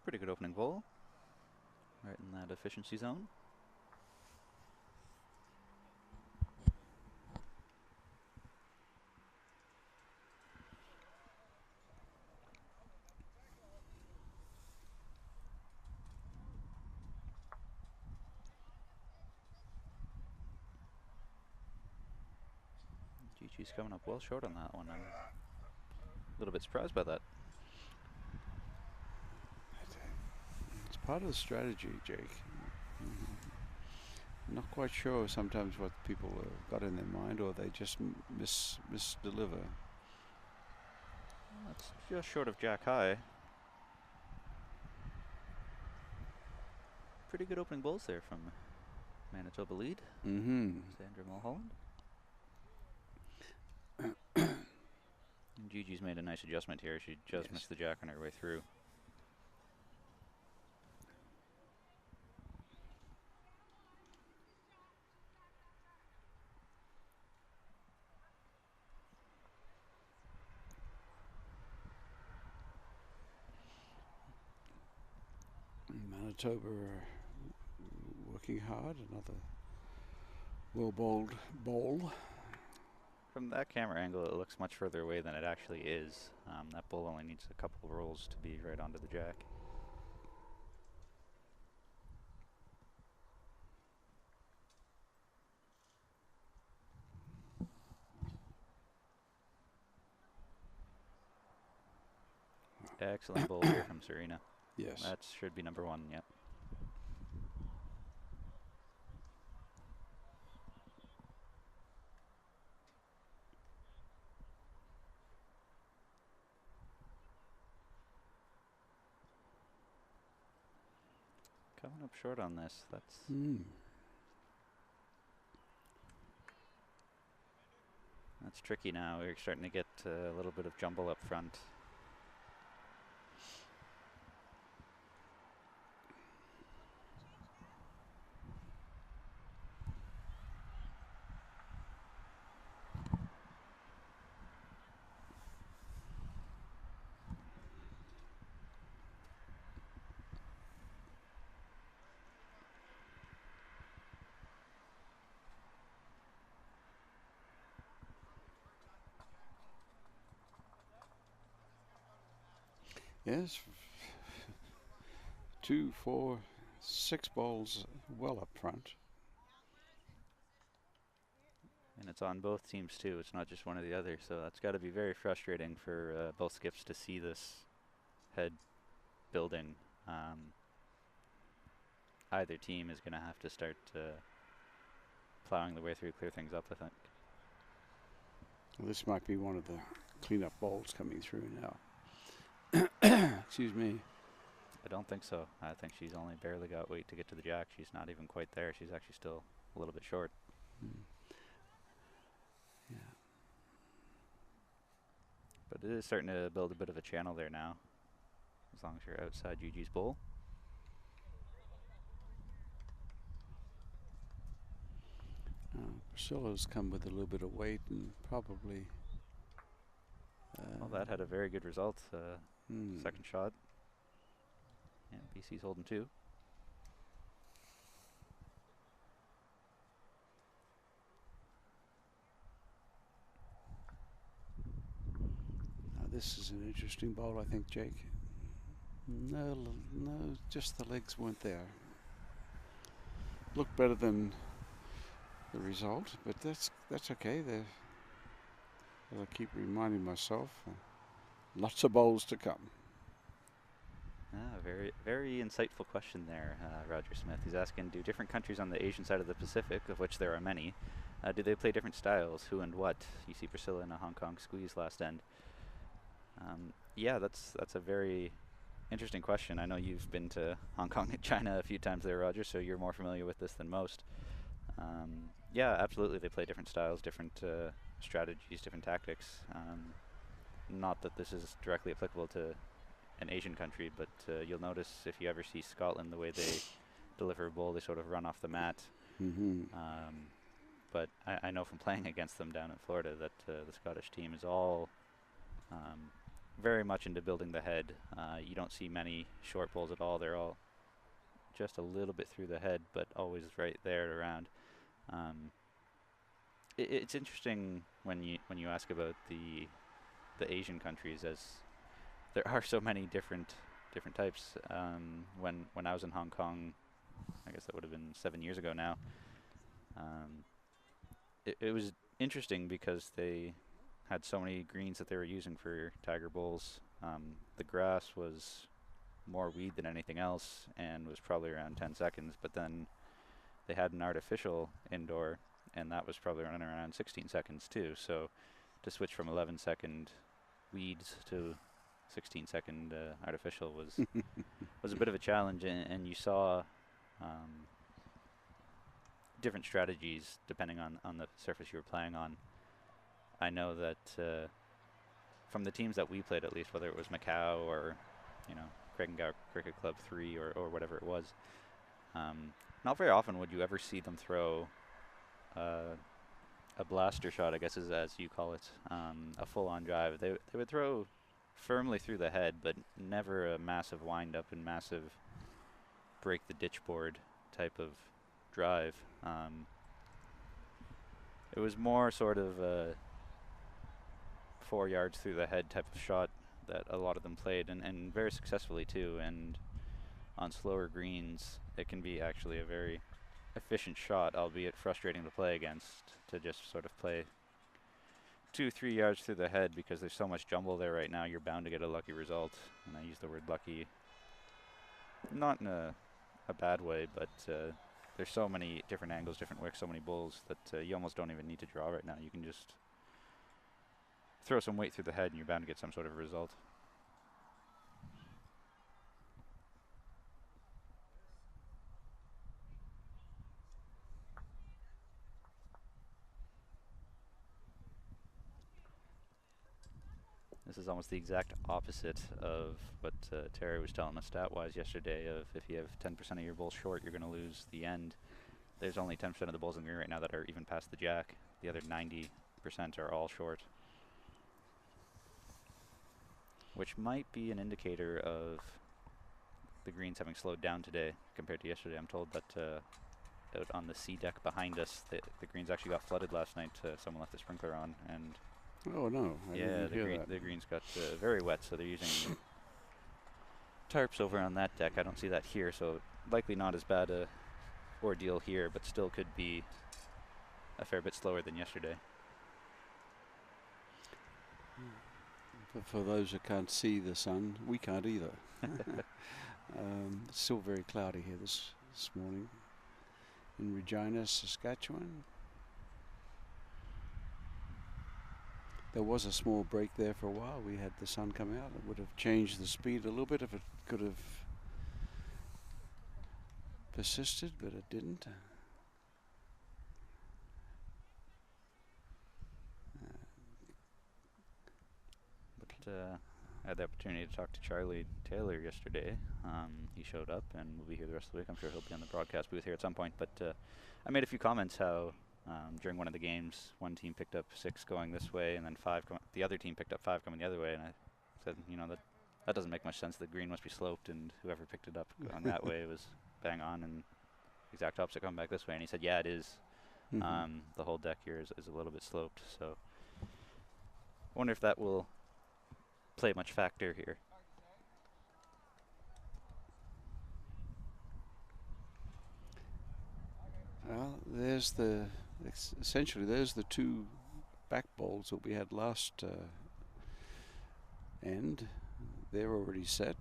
Pretty good opening bowl. Right in that efficiency zone. GG's coming up well short on that one. I'm a little bit surprised by that. It's part of the strategy, Jake. Not quite sure sometimes what people got in their mind, or they just misdeliver. That's just short of jack high. Pretty good opening bowls there from Manitoba lead. Sandra Mulholland. And Gigi's made a nice adjustment here. She just missed the jack on her way through. Manitoba working hard. Another well-bowled bowl. From that camera angle, it looks much further away than it actually is. That bowl only needs a couple of rolls to be right onto the jack. Excellent bowl here from Serena. Yes. That should be number 1, yep. Coming up short on this. That's tricky now. We're starting to get a little bit of jumble up front. Yes. 2, 4, 6 balls well up front. And it's on both teams too. It's not just one or the other. So that's got to be very frustrating for both skips to see this head building. Either team is going to have to start plowing the way through, clear things up, I think. Well, this might be one of the cleanup balls coming through now. Excuse me. I don't think so. I think she's only barely got weight to get to the jack. She's not even quite there. She's actually still a little bit short. Yeah. But it is starting to build a bit of a channel there now, as long as you're outside Gigi's bowl. Priscilla's come with a little bit of weight and probably... well, that had a very good result. Second shot. Yeah, BC's holding 2. Now this is an interesting ball, I think, Jake. No, just the legs weren't there. Looked better than the result, but that's okay. I'll keep reminding myself, lots of bowls to come. Very, very insightful question there, Roger Smith. He's asking, do different countries on the Asian side of the Pacific, of which there are many, do they play different styles? Who and what? You see Priscilla in a Hong Kong squeeze last end. Yeah, that's a very interesting question. I know you've been to Hong Kong and China a few times there, Roger, so you're more familiar with this than most. Yeah, absolutely, they play different styles, different strategies, different tactics. Not that this is directly applicable to an Asian country, but you'll notice if you ever see Scotland, the way they deliver a bowl, they sort of run off the mat. But I know from playing against them down in Florida that the Scottish team is all very much into building the head. You don't see many short bowls at all. They're all just a little bit through the head, but always right there around. It's interesting when you ask about the Asian countries, as there are so many different types. When I was in Hong Kong, I guess that would have been 7 years ago now. It was interesting because they had so many greens that they were using for Tiger bowls. The grass was more weed than anything else and was probably around 10 seconds, but then they had an artificial indoor, and that was probably running around 16 seconds too. So to switch from 11-second weeds to 16-second artificial was a bit of a challenge, and you saw different strategies depending on the surface you were playing on. I know that from the teams that we played, at least, whether it was Macau or Craigengow Cricket Club 3 or whatever it was, not very often would you ever see them throw a blaster shot, I guess is as you call it, a full-on drive. They would throw firmly through the head, but never a massive wind-up and massive break the ditch board type of drive. It was more sort of a 4 yards through the head type of shot that a lot of them played, and very successfully too. And on slower greens, it can be actually a very efficient shot, albeit frustrating to play against, to just sort of play 2-3 yards through the head, because there's so much jumble there right now. You're bound to get a lucky result, and I use the word lucky not in a bad way, but there's so many different angles, different wicks, so many bulls that you almost don't even need to draw right now. You can just throw some weight through the head and you're bound to get some sort of result. This is almost the exact opposite of what Terry was telling us stat-wise yesterday, of if you have 10% of your bulls short, you're going to lose the end. There's only 10% of the bulls in green right now that are even past the jack. The other 90% are all short, which might be an indicator of the greens having slowed down today compared to yesterday. I'm told that out on the C deck behind us, the greens actually got flooded last night. Someone left the sprinkler on, and oh no! I yeah, didn't hear that. the greens got very wet, so they're using tarps over on that deck. I don't see that here, so likely not as bad a ordeal here, but still could be a fair bit slower than yesterday. But for those who can't see the sun, we can't either. It's still very cloudy here this morning in Regina, Saskatchewan. There was a small break there for a while. We had the sun come out. It would have changed the speed a little bit if it could have persisted, but it didn't. I had the opportunity to talk to Charlie Taylor yesterday. He showed up and will be here the rest of the week. I'm sure he'll be on the broadcast booth here at some point. But I made a few comments how during one of the games, one team picked up 6 going this way, and then 5 the other team picked up 5 coming the other way. And I said, you know, that doesn't make much sense. The green must be sloped, and whoever picked it up going that way was bang on, and exact opposite coming back this way. And he said, yeah, it is. The whole deck here is a little bit sloped. So I wonder if that will play much factor here. Well, there's essentially there's the 2 back bowls that we had last end. They're already set.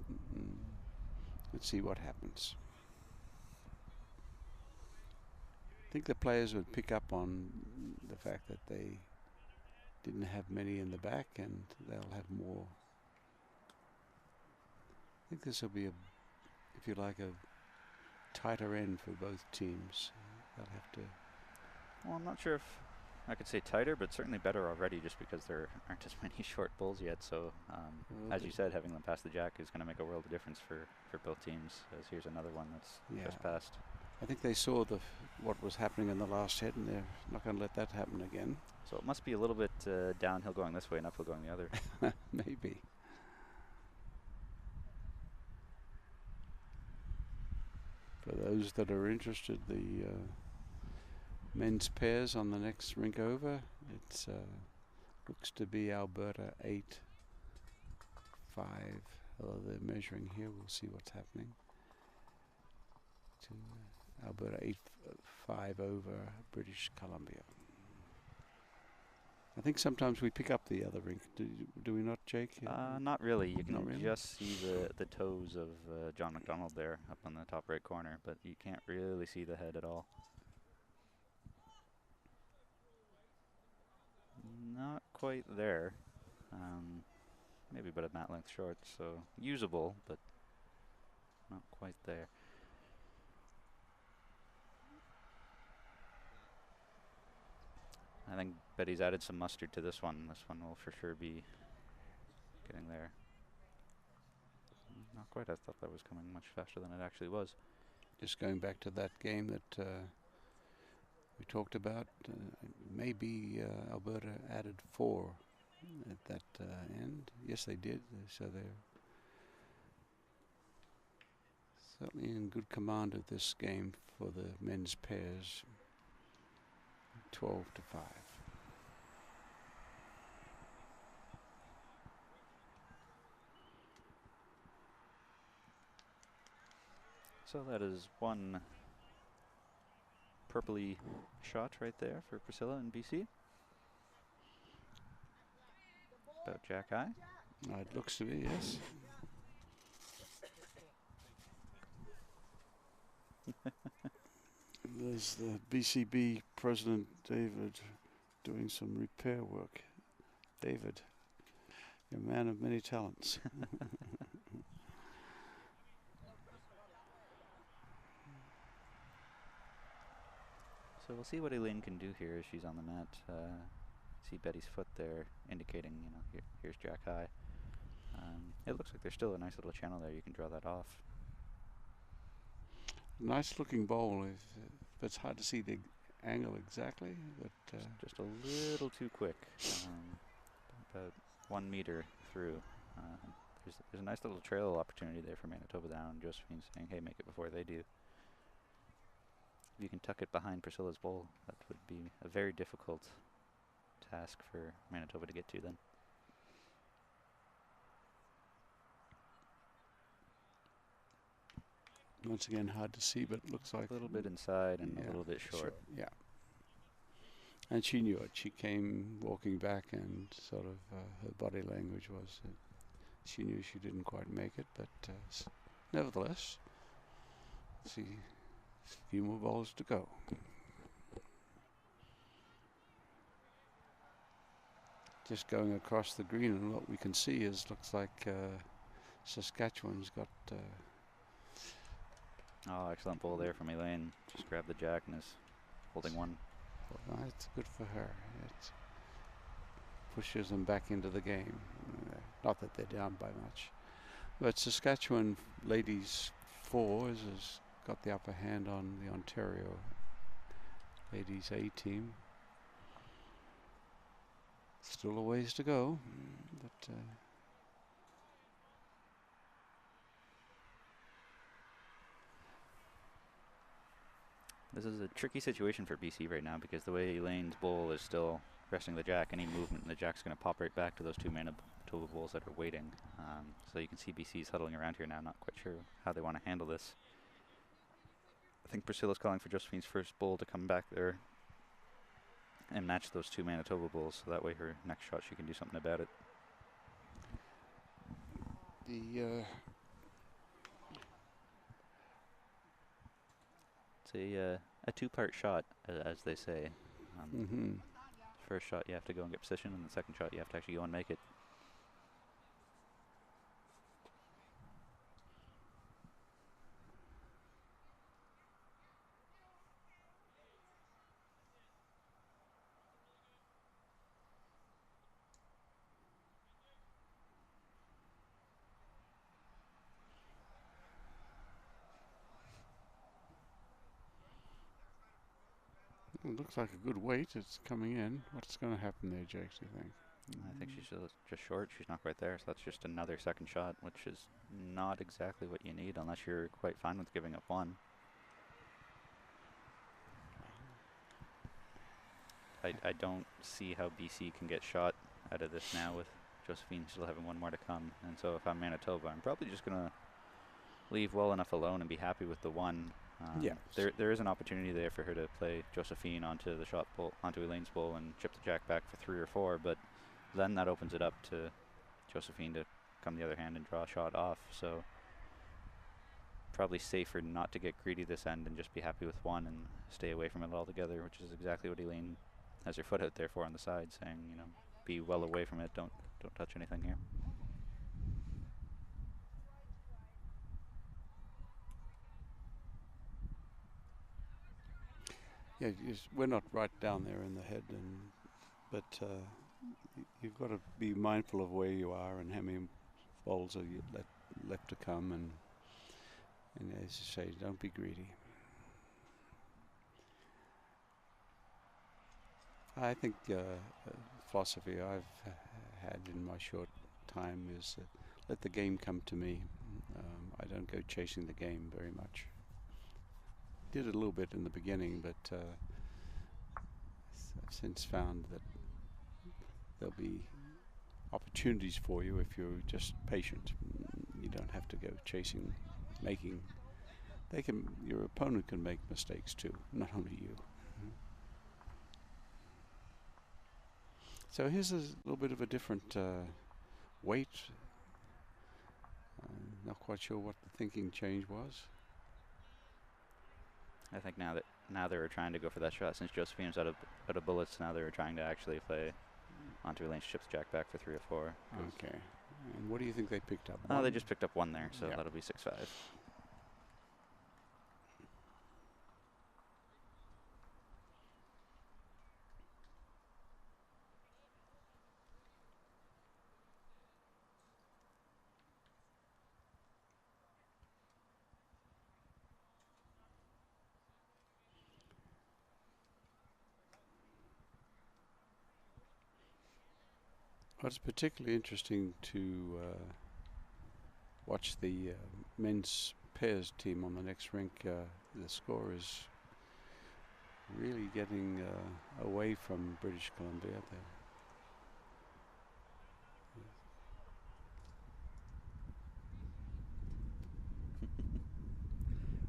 Let's see what happens. I think the players would pick up on the fact that they didn't have many in the back, and they'll have more. I think this will be if you like, a tighter end for both teams. They'll have to. Well, I'm not sure if I could say tighter, but certainly better already, just because there aren't as many short bowls yet. So, as you said, having them pass the jack is going to make a world of difference for both teams. As here's another one that's just passed. I think they saw what was happening in the last hit, and they're not going to let that happen again. So it must be a little bit downhill going this way and uphill going the other. Maybe. For those that are interested, the men's pairs on the next rink over, it looks to be Alberta 8-5. Although they're measuring here, we'll see what's happening. To Alberta 8-5 over British Columbia. I think sometimes we pick up the other rink. Do we not, Jake? Not really. You can really? just see the toes of John McDonald there up on the top right corner, but you can't really see the head at all. Not quite there. Maybe about a mat length short, so usable, but not quite there. I think Betty's added some mustard to this one. This one will for sure be getting there. Not quite. I thought that was coming much faster than it actually was. Just going back to that game that we talked about, maybe Alberta added 4 at that end. Yes, they did. So they're certainly in good command of this game for the men's pairs. 12-5. So that is one purpley shot right there for Priscilla in BC. About jack high. It looks to be, yes. There's the BCB president, David, doing some repair work. David, you're a man of many talents. So we'll see what Elaine can do here as she's on the mat. See Betty's foot there indicating, you know, here's jack high. It looks like there's still a nice little channel there. You can draw that off. Nice looking bowl. It's hard to see the angle exactly, but just a little too quick. About 1 meter through. There's a nice little trail opportunity there for Manitoba down. Josephine saying, hey, make it before they do. If you can tuck it behind Priscilla's bowl, that would be a very difficult task for Manitoba to get to then. Once again, hard to see, but it looks like A little bit inside and yeah, a little bit short. Yeah. And she knew it. She came walking back, and sort of her body language was that she knew she didn't quite make it, but nevertheless, see, a few more balls to go. Just going across the green, and what we can see is looks like Saskatchewan's got. Oh, excellent ball there from Elaine. Just grabbed the jack and is holding one. Well, that's good for her. It pushes them back into the game. Not that they're down by much. But Saskatchewan ladies fours has got the upper hand on the Ontario ladies A team. Still a ways to go, but this is a tricky situation for BC right now because the way Elaine's bowl is still resting the jack, any movement and the jack's going to pop right back to those two Manitoba bowls that are waiting. So you can see BC's huddling around here now, not quite sure how they want to handle this. I think Priscilla's calling for Josephine's first bowl to come back there and match those two Manitoba bowls, so that way her next shot she can do something about it. It's a two-part shot, as they say. First shot you have to go and get position, and the second shot you have to actually go and make it. it looks like a good weight. It's coming in. What's going to happen there, Jake, do you think? I think she's just short. She's not quite there, so that's just another second shot, which is not exactly what you need unless you're quite fine with giving up one. I don't see how BC can get shot out of this now with Josephine still having one more to come. And so if I'm Manitoba, I'm probably just going to leave well enough alone and be happy with the one. Yeah. There is an opportunity there for her to play Josephine onto the shot bowl, onto Elaine's bowl and chip the jack back for 3 or 4, but then that opens it up to Josephine to come the other hand and draw a shot off. So probably safer not to get greedy this end and just be happy with one and stay away from it altogether, which is exactly what Elaine has her foot out there for on the side, saying, you know, be well away from it, don't touch anything here. Yeah, we're not right down there in the head, but you've got to be mindful of where you are and how many bowls are you left to come, and as you say, don't be greedy. I think philosophy I've had in my short time is let the game come to me. I don't go chasing the game very much. Did it a little bit in the beginning, but I've since found that there'll be opportunities for you if you're just patient. You don't have to go chasing, making. Your opponent can make mistakes too, not only you. So here's a little bit of a different weight. Not quite sure what the thinking change was. I think now they were trying to go for that shot since Josephine's out of bullets. Now they were trying to actually play onto Elaine's chips jack back for 3 or 4. Okay. And what do you think they picked up? Oh, they just picked up one there, so yeah. That'll be 6-5. It's particularly interesting to watch the men's pairs team on the next rink. The score is really getting away from British Columbia there.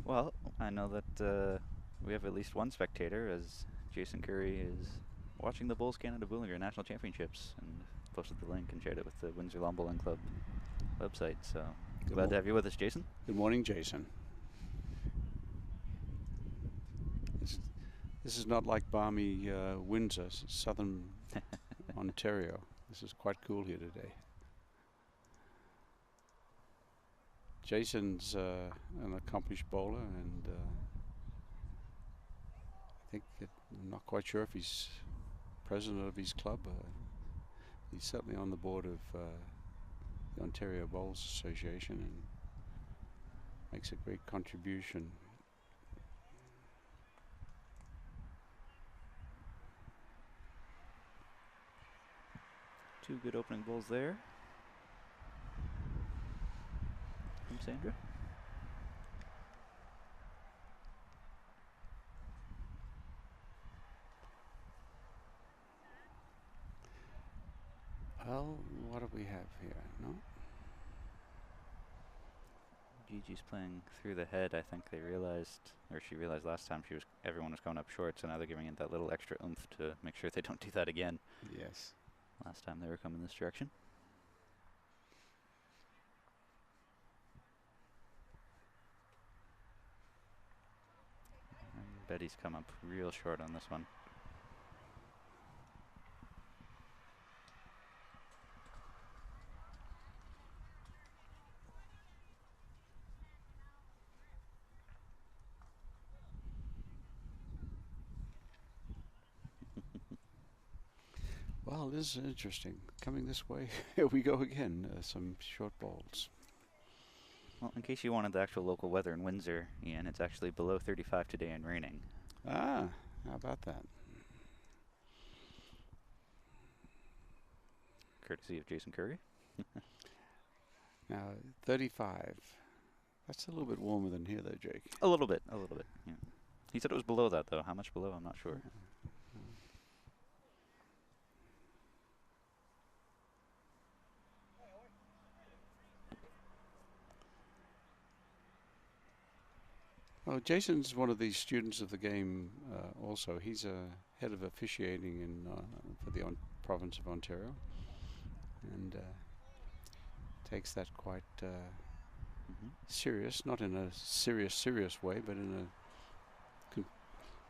Well, I know that we have at least one spectator, as Jason Curry is watching the Bulls Canada Bowling National Championships and posted the link and shared it with the Windsor Lawn Bowling Club website. So glad to have you with us, Jason. Good morning, Jason. This is not like balmy Windsor, southern Ontario. This is quite cool here today. Jason's an accomplished bowler, and I think I'm not quite sure if he's president of his club. He's certainly on the board of the Ontario Bowls Association and makes a great contribution. Two good opening bowls there from Sandra. Well, what do we have here? No? Gigi's playing through the head. I think they realized, or she realized last time everyone was coming up short, so now they're giving it that little extra oomph to make sure they don't do that again. Yes. Last time they were coming this direction. And Betty's come up real short on this one. Well, this is interesting. Coming this way, here we go again. Some short balls. Well, in case you wanted the actual local weather in Windsor, Ian, it's actually below 35 today and raining. Ah, how about that? Courtesy of Jason Curry. Now, 35. That's a little bit warmer than here, though, Jake. A little bit, yeah. He said it was below that, though. How much below, I'm not sure. Well, Jason's one of these students of the game also. He's a head of officiating in for the province of Ontario, and takes that quite serious, not in a serious way, but in a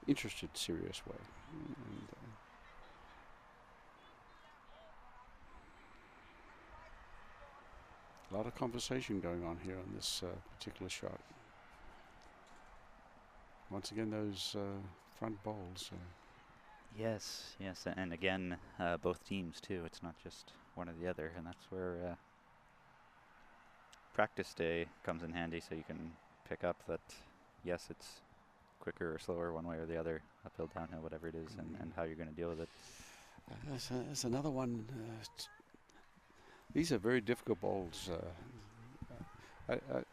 interested, serious way. And, a lot of conversation going on here on this particular shot. Once again, those front bowls. Yes, and again, both teams too. It's not just one or the other, and that's where practice day comes in handy, so you can pick up that, yes, it's quicker or slower one way or the other, uphill, downhill, whatever it is, and how you're going to deal with it. There's another one. These are very difficult bowls.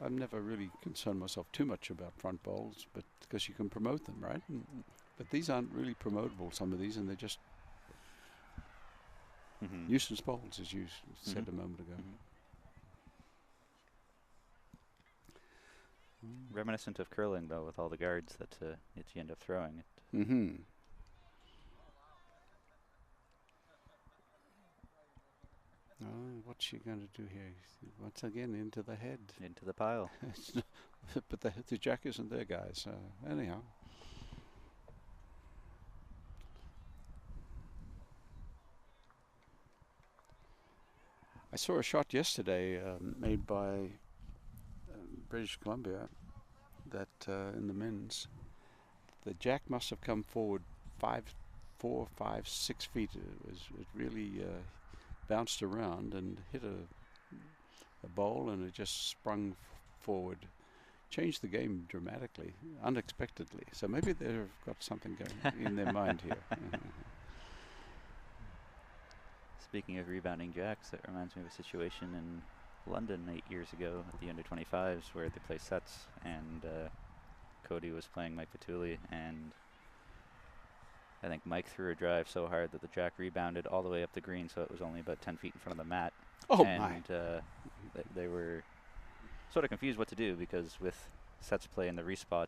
I've never really concerned myself too much about front bowls, but because you can promote them, right? But these aren't really promotable, some of these, and they're just nuisance bowls, as you said a moment ago. Reminiscent of curling, though, with all the guards that you end up throwing it. Oh, what's she going to do here? Once again, into the head. Into the pile. But the jack isn't there, guys. Anyhow. I saw a shot yesterday made by British Columbia that in the men's, the jack must have come forward 4, 5, 6 feet. It really bounced around and hit a bowl, and it just sprung forward. Changed the game dramatically, unexpectedly. So maybe they've got something going in their mind here. Speaking of rebounding jacks, that reminds me of a situation in London 8 years ago at the under-25s where they play sets, and Cody was playing Mike Patulli, and I think Mike threw a drive so hard that the jack rebounded all the way up the green, so it was only about 10 feet in front of the mat. Oh, and they were sort of confused what to do, because with sets play in the respot.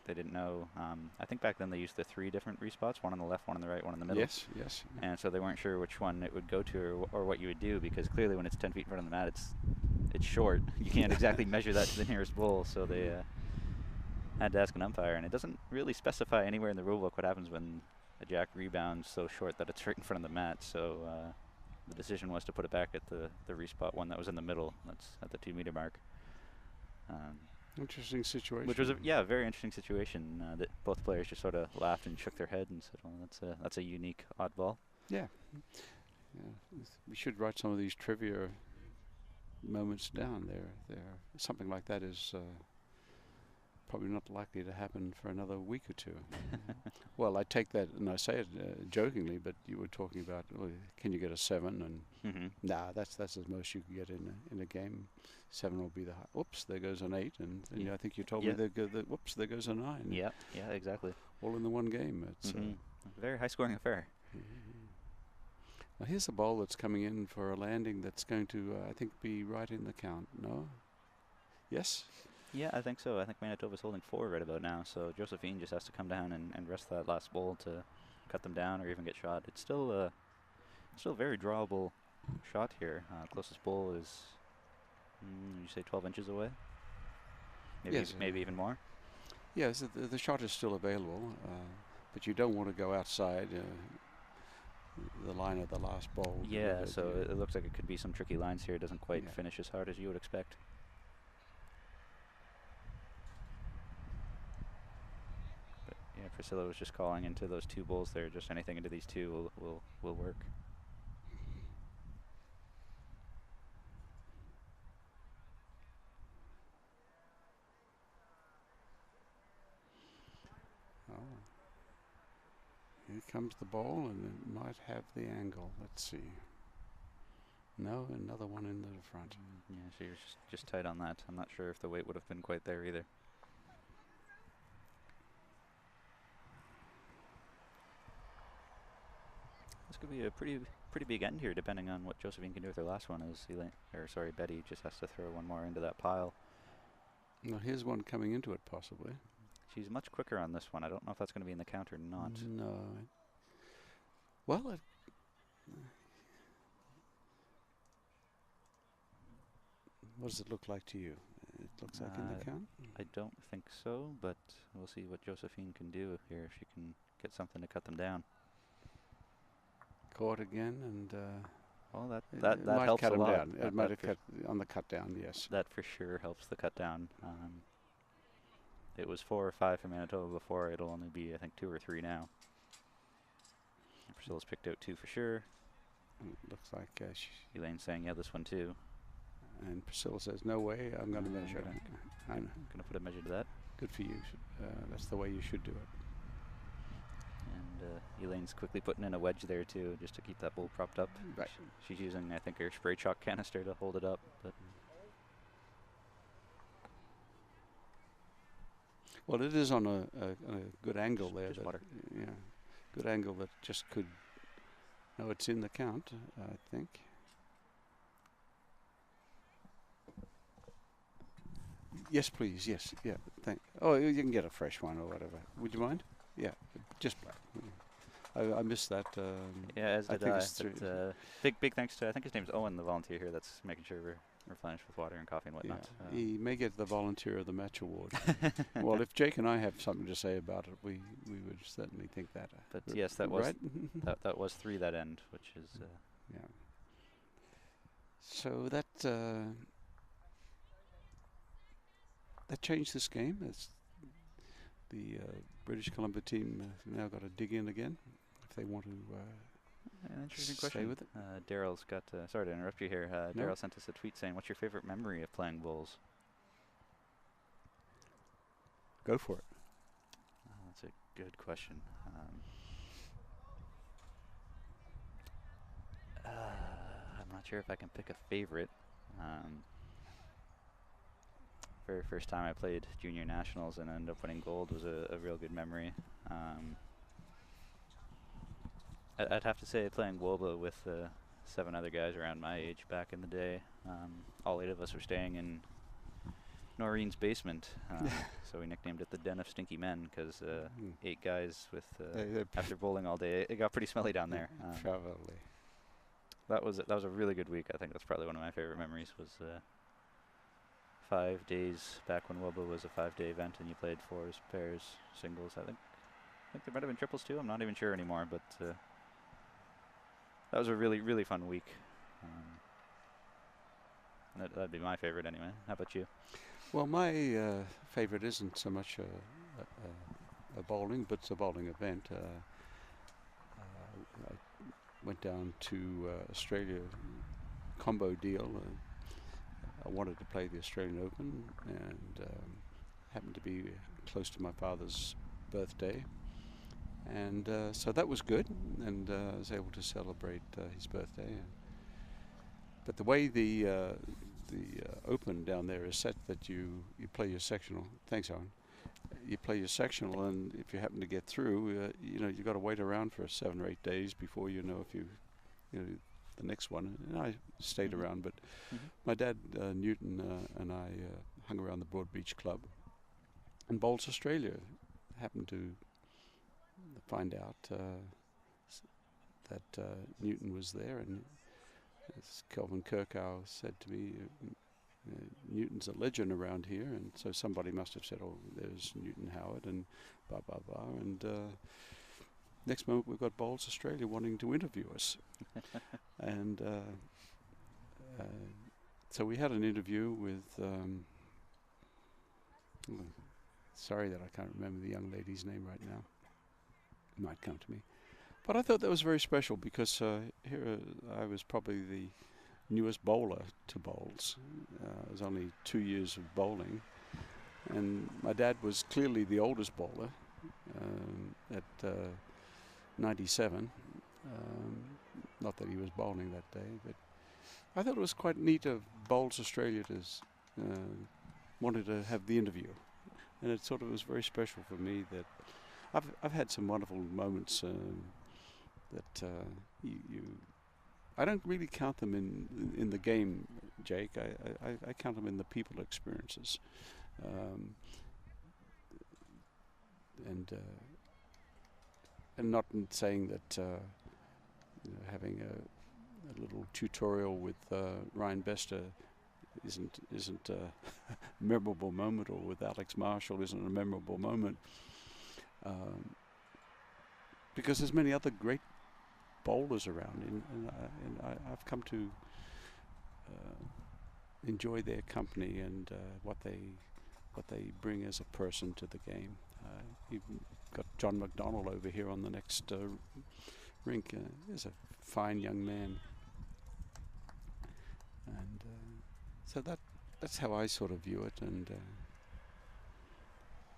They didn't know. I think back then they used the 3 different respots, one on the left, one on the right, one in the middle. Yes, yes. And so they weren't sure which one it would go to or what you would do, because clearly when it's 10 feet in front of the mat, it's short. You can't exactly measure that to the nearest bowl. So they had to ask an umpire, and it doesn't really specify anywhere in the rulebook what happens when a jack rebounds so short that it's right in front of the mat. So the decision was to put it back at the respot one that was in the middle. That's at the 2 meter mark. Interesting situation. Which was a very interesting situation that both players just sort of laughed and shook their head and said, "Well, that's a unique oddball." Yeah. We should write some of these trivia moments down there. Something like that is probably not likely to happen for another week or two. Well, I take that and I say it jokingly, but you were talking about, can you get a 7? And nah, that's as most you can get in a game. 7 will be the high. Whoops, there goes an 8, and I think you told me whoops, there goes a 9. Yeah, exactly. All in the one game. It's a very high-scoring affair. Now here's a ball that's coming in for a landing that's going to, I think, be right in the count. No? Yes? Yeah, I think so. I think Manitoba's holding 4 right about now, so Josephine just has to come down and rest that last bowl to cut them down or even get shot. It's still a very drawable shot here. Closest bowl is, you say 12 inches away? Maybe, yes, maybe even more? Yes, the shot is still available, but you don't want to go outside the line of the last bowl. Yeah, so it looks like it could be some tricky lines here. It doesn't quite finish as hard as you would expect. But yeah, Priscilla was just calling into those 2 bowls there. Just anything into these 2 will work. Here comes the ball, and it might have the angle. Let's see. No, another one into the front. Yeah, so you're just tight on that. I'm not sure if the weight would have been quite there either. This could be a pretty big end here, depending on what Josephine can do with her last one. As Betty just has to throw one more into that pile. Well, here's one coming into it, possibly. She's much quicker on this one. I don't know if that's going to be in the count or not. No. Well, what does it look like to you? It looks like in the count? I don't think so, but we'll see what Josephine can do here, if she can get something to cut them down. Caught again, and well, that helps cut a lot. Down. It might have cut on the cut down, yes. That for sure helps the cut down. It was 4 or 5 for Manitoba before. It'll only be, I think, 2 or 3 now. And Priscilla's picked out 2 for sure. Looks like Elaine's saying, yeah, this one too. And Priscilla says, no way, I'm going to measure it. I'm going to put a measure to that. Good for you. That's the way you should do it. And Elaine's quickly putting in a wedge there too, just to keep that bowl propped up. Right. She's using, I think, her spray chalk canister to hold it up. But well, it is on a good angle there. Just water. Yeah, good angle that just could. No, it's in the count, I think. Yes, please. Yes. Yeah. Oh, you can get a fresh one or whatever. Would you mind? Yeah. Just black. I missed that. Yeah, as did think I. it's But, big thanks to, I think his name's Owen, the volunteer here, that's making sure we're replenished with water and coffee and whatnot. Yeah. He may get the Volunteer of the Match award. Well, if Jake and I have something to say about it, we would certainly think that. But yes, that was right? that was 3 that end, which is yeah. So that changed this game. It's the British Columbia team now got to dig in again if they want to. An interesting stay question. with it. Daryl's got. Sorry to interrupt you here. No. Daryl sent us a tweet saying, "What's your favorite memory of playing bowls?" Go for it. That's a good question. I'm not sure if I can pick a favorite. Very first time I played junior nationals and ended up winning gold was a real good memory. I'd have to say playing WOBA with 7 other guys around my age back in the day. All 8 of us were staying in Noreen's basement. So we nicknamed it the Den of Stinky Men because 8 guys with after bowling all day, it got pretty smelly down there. Probably. That was a really good week. I think that's probably one of my favorite memories. Was 5 days back when WOBA was a 5-day event, and you played fours, pairs, singles. I think there might have been triples too. I'm not even sure anymore, but that was a really fun week. That'd be my favorite anyway. How about you? Well, my favorite isn't so much a bowling, but it's a bowling event. I went down to Australia, combo deal. I wanted to play the Australian Open, and happened to be close to my father's birthday, and so that was good, and I was able to celebrate his birthday. But the way the Open down there is set that you play your sectional. Thanks, Owen. You play your sectional, and if you happen to get through, you've got to wait around for 7 or 8 days before you know if you the next one. And I stayed around, but my dad Newton and I hung around the Broadbeach Club, and Bowls Australia happened to find out that Newton was there, and as Kelvin Kirkow said to me, Newton's a legend around here, and so somebody must have said, oh, there's Newton Howard, and blah, blah, blah. And next moment we've got Bowls Australia wanting to interview us. And so we had an interview with, sorry that I can't remember the young lady's name right now. It might come to me. But I thought that was very special because here I was probably the newest bowler to Bowls. I was only 2 years of bowling, and my dad was clearly the oldest bowler at 97. Not that he was bowling that day, but I thought it was quite neat of Bowls Australia to wanted to have the interview, and it sort of was very special for me that I've had some wonderful moments. That I don't really count them in the game, Jake. I count them in the people experiences, and not in saying that having a little tutorial with Ryan Bester isn't a memorable moment, or with Alex Marshall isn't a memorable moment, because there's many other great bowlers around, and I've come to enjoy their company and what they bring as a person to the game. You've got John McDonald over here on the next rink. He's a fine young man, and so that's how I sort of view it. And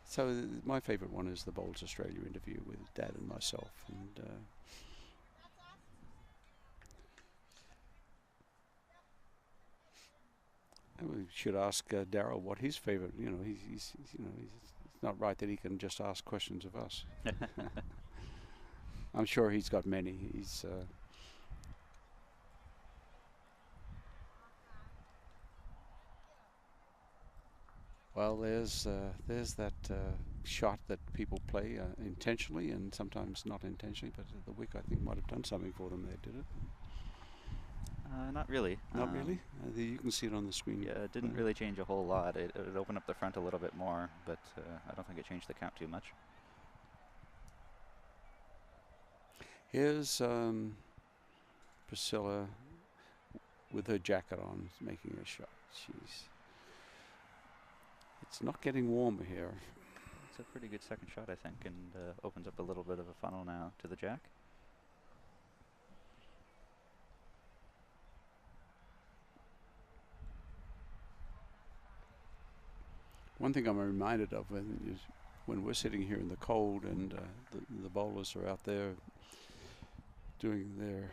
so my favourite one is the Bowls Australia interview with Dad and myself, and we should ask Darryl what his favourite. He's it's not right that he can just ask questions of us. I'm sure he's got many. He's well, there's that shot that people play intentionally and sometimes not intentionally, but the wick I think might have done something for them there, did it? Not really. Not really? You can see it on the screen. Yeah, it didn't really change a whole lot. It opened up the front a little bit more, but I don't think it changed the count too much. Here's Priscilla with her jacket on, making a shot. It's not getting warmer here. It's a pretty good second shot, I think, and opens up a little bit of a funnel now to the jack. One thing I'm reminded of when we're sitting here in the cold and the bowlers are out there doing their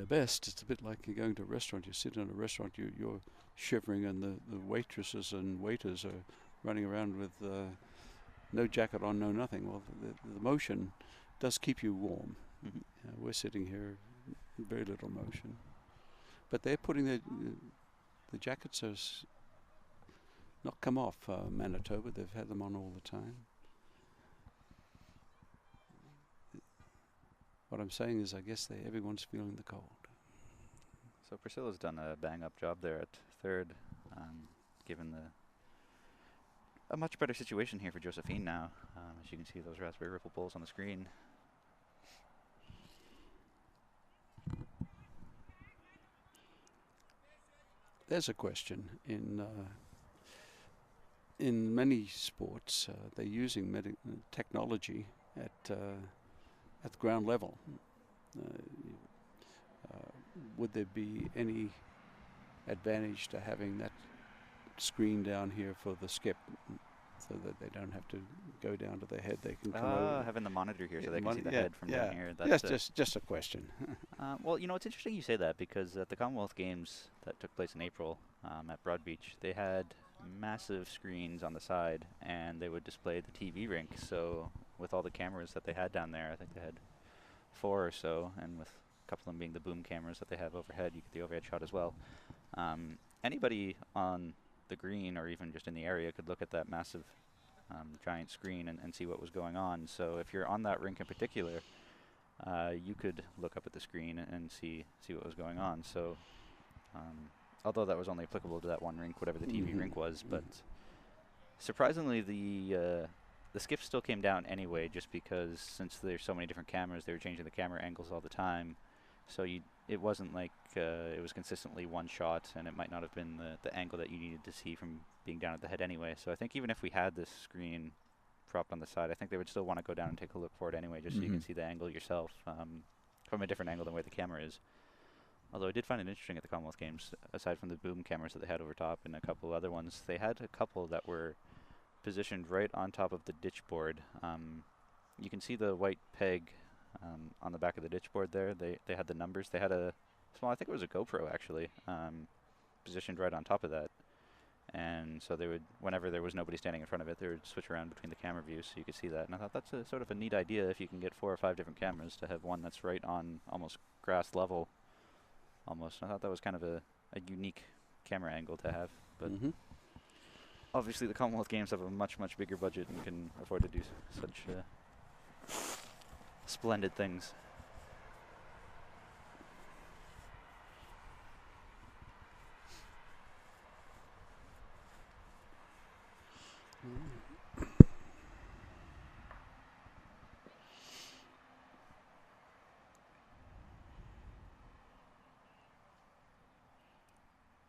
best. It's a bit like you're going to a restaurant. You sit in a restaurant, you're shivering, and the waitresses and waiters are running around with no jacket on, no nothing. Well, the motion does keep you warm. Mm-hmm. We're sitting here, very little motion, but they're putting the jackets are not come off Manitoba. They've had them on all the time. What I'm saying is, I guess everyone's feeling the cold. So Priscilla's done a bang-up job there at third, given a much better situation here for Josephine now. As you can see those Raspberry Ripple bowls on the screen. There's a question in many sports. They're using technology at the ground level. Would there be any advantage to having that screen down here for the skip, so that they don't have to go down to the head? They can come over. Having the monitor here so they can see the head from down here. That's just a question. Well, you know, it's interesting you say that, because at the Commonwealth Games that took place in April at Broadbeach, they had massive screens on the side, and they would display the TV rink. So with all the cameras that they had down there, I think they had 4 or so, and with a couple of them being the boom cameras that they have overhead, you get the overhead shot as well. Anybody on the green or even just in the area could look at that massive giant screen and see what was going on. So if you're on that rink in particular, you could look up at the screen and see what was going on. So although that was only applicable to that one rink, whatever the TV rink was, but surprisingly the skip still came down anyway, just because since there's so many different cameras, they were changing the camera angles all the time. So it wasn't like it was consistently one shot, and it might not have been the angle that you needed to see from being down at the head anyway. So I think even if we had this screen propped on the side, I think they would still want to go down and take a look for it anyway, just so you can see the angle yourself from a different angle than where the camera is. Although I did find it interesting at the Commonwealth Games, aside from the boom cameras that they had over top and a couple other ones, they had a couple that were positioned right on top of the ditch board. You can see the white peg on the back of the ditch board there. They had the numbers. They had a small, I think it was a GoPro actually, positioned right on top of that. And so they would, whenever there was nobody standing in front of it, they would switch around between the camera views so you could see that. And I thought that's a sort of a neat idea, if you can get 4 or 5 different cameras, to have one that's right on almost grass level. Almost. I thought that was kind of a unique camera angle to have. But obviously the Commonwealth Games have a much, much bigger budget and can afford to do such splendid things.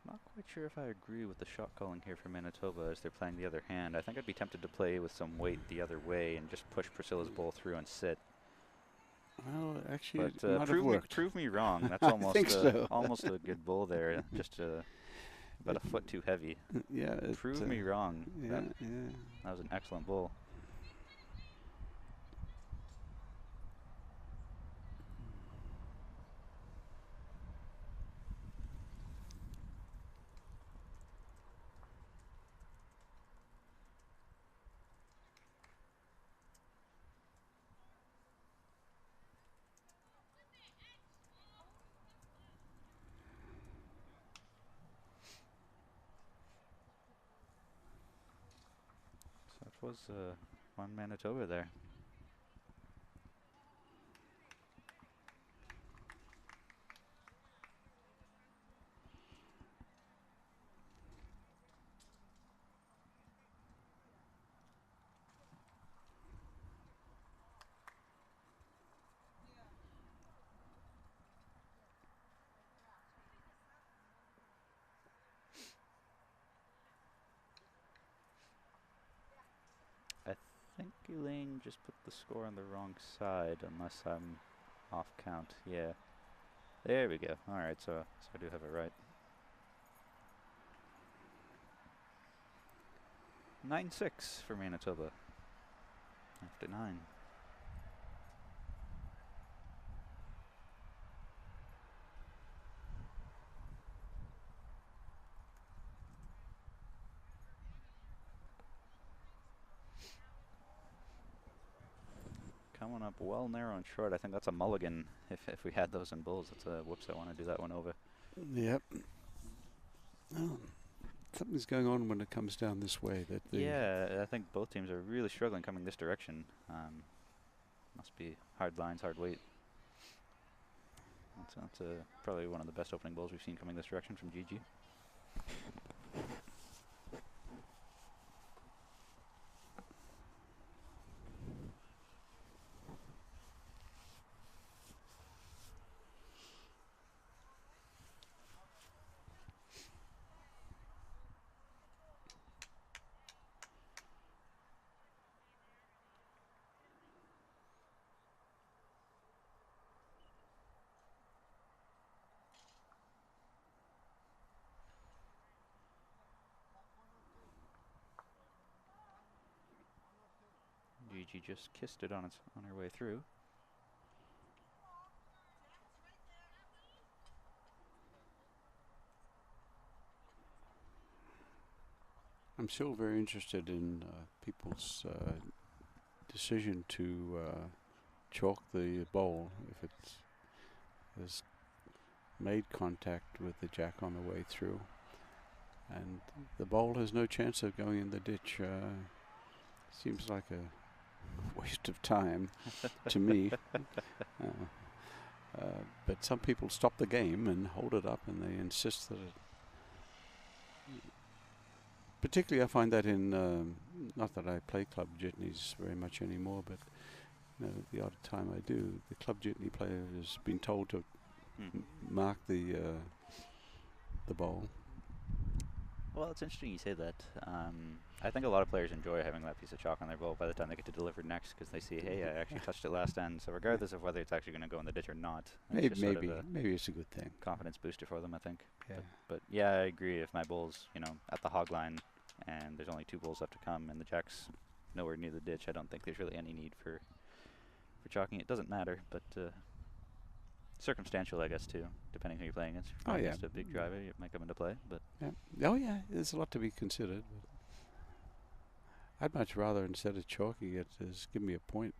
Not quite sure if I agree with the shot calling here for Manitoba as they're playing the other hand. I think I'd be tempted to play with some weight the other way and just push Priscilla's bowl through and sit. Well, actually, But it might have worked. prove me wrong. That's almost think so. almost a good bull there. Just about a foot too heavy. Yeah. Prove me wrong. Yeah, That was an excellent bull. That was one Manitoba there. I think Elaine just put the score on the wrong side, unless I'm off count. Yeah. There we go. Alright, so I do have it right. 9-6 for Manitoba. After 9. Coming up well narrow and short. I think that's a mulligan. If we had those in bulls, that's a whoops. I want to do that one over. Yep. Oh. something's going on when it comes down this way. That the Yeah, I think both teams are really struggling coming this direction. Must be hard lines, hard weight. That's probably one of the best opening bowls we've seen coming this direction from GG. GG just kissed it on her way through. I'm still very interested in people's decision to chalk the bowl if it has made contact with the jack on the way through, and the bowl has no chance of going in the ditch. Seems like a waste of time to me. But some people stop the game and hold it up, and they insist that it. Particularly, I find that in not that I play club jitneys very much anymore, but the odd time I do, the club jitney player has been told to mark the bowl. Well, it's interesting you say that. I think a lot of players enjoy having that piece of chalk on their bowl by the time they get to deliver next, because they see, hey, I actually touched it last end. So regardless of whether it's actually going to go in the ditch or not, maybe it's a good thing. Confidence booster for them, I think. Yeah. But yeah, I agree. If my bowl's at the hog line and there's only 2 bowls left to come and the jack's nowhere near the ditch, I don't think there's really any need for chalking. It doesn't matter, but circumstantial, I guess, too, depending who you're playing against. If you're playing against a big driver, it might come into play. But there's a lot to be considered. But I'd much rather, instead of chalking it, just give me a point.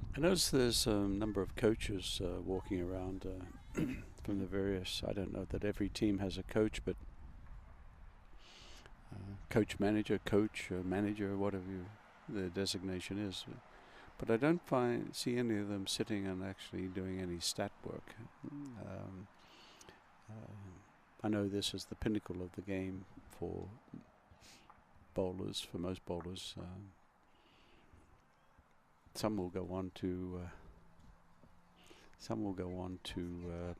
I notice there's a number of coaches walking around from the various. I don't know that every team has a coach, but coach, manager, whatever the designation is. But I don't see any of them sitting and actually doing any stat work. I know this is the pinnacle of the game for bowlers, for most bowlers. Some will go on to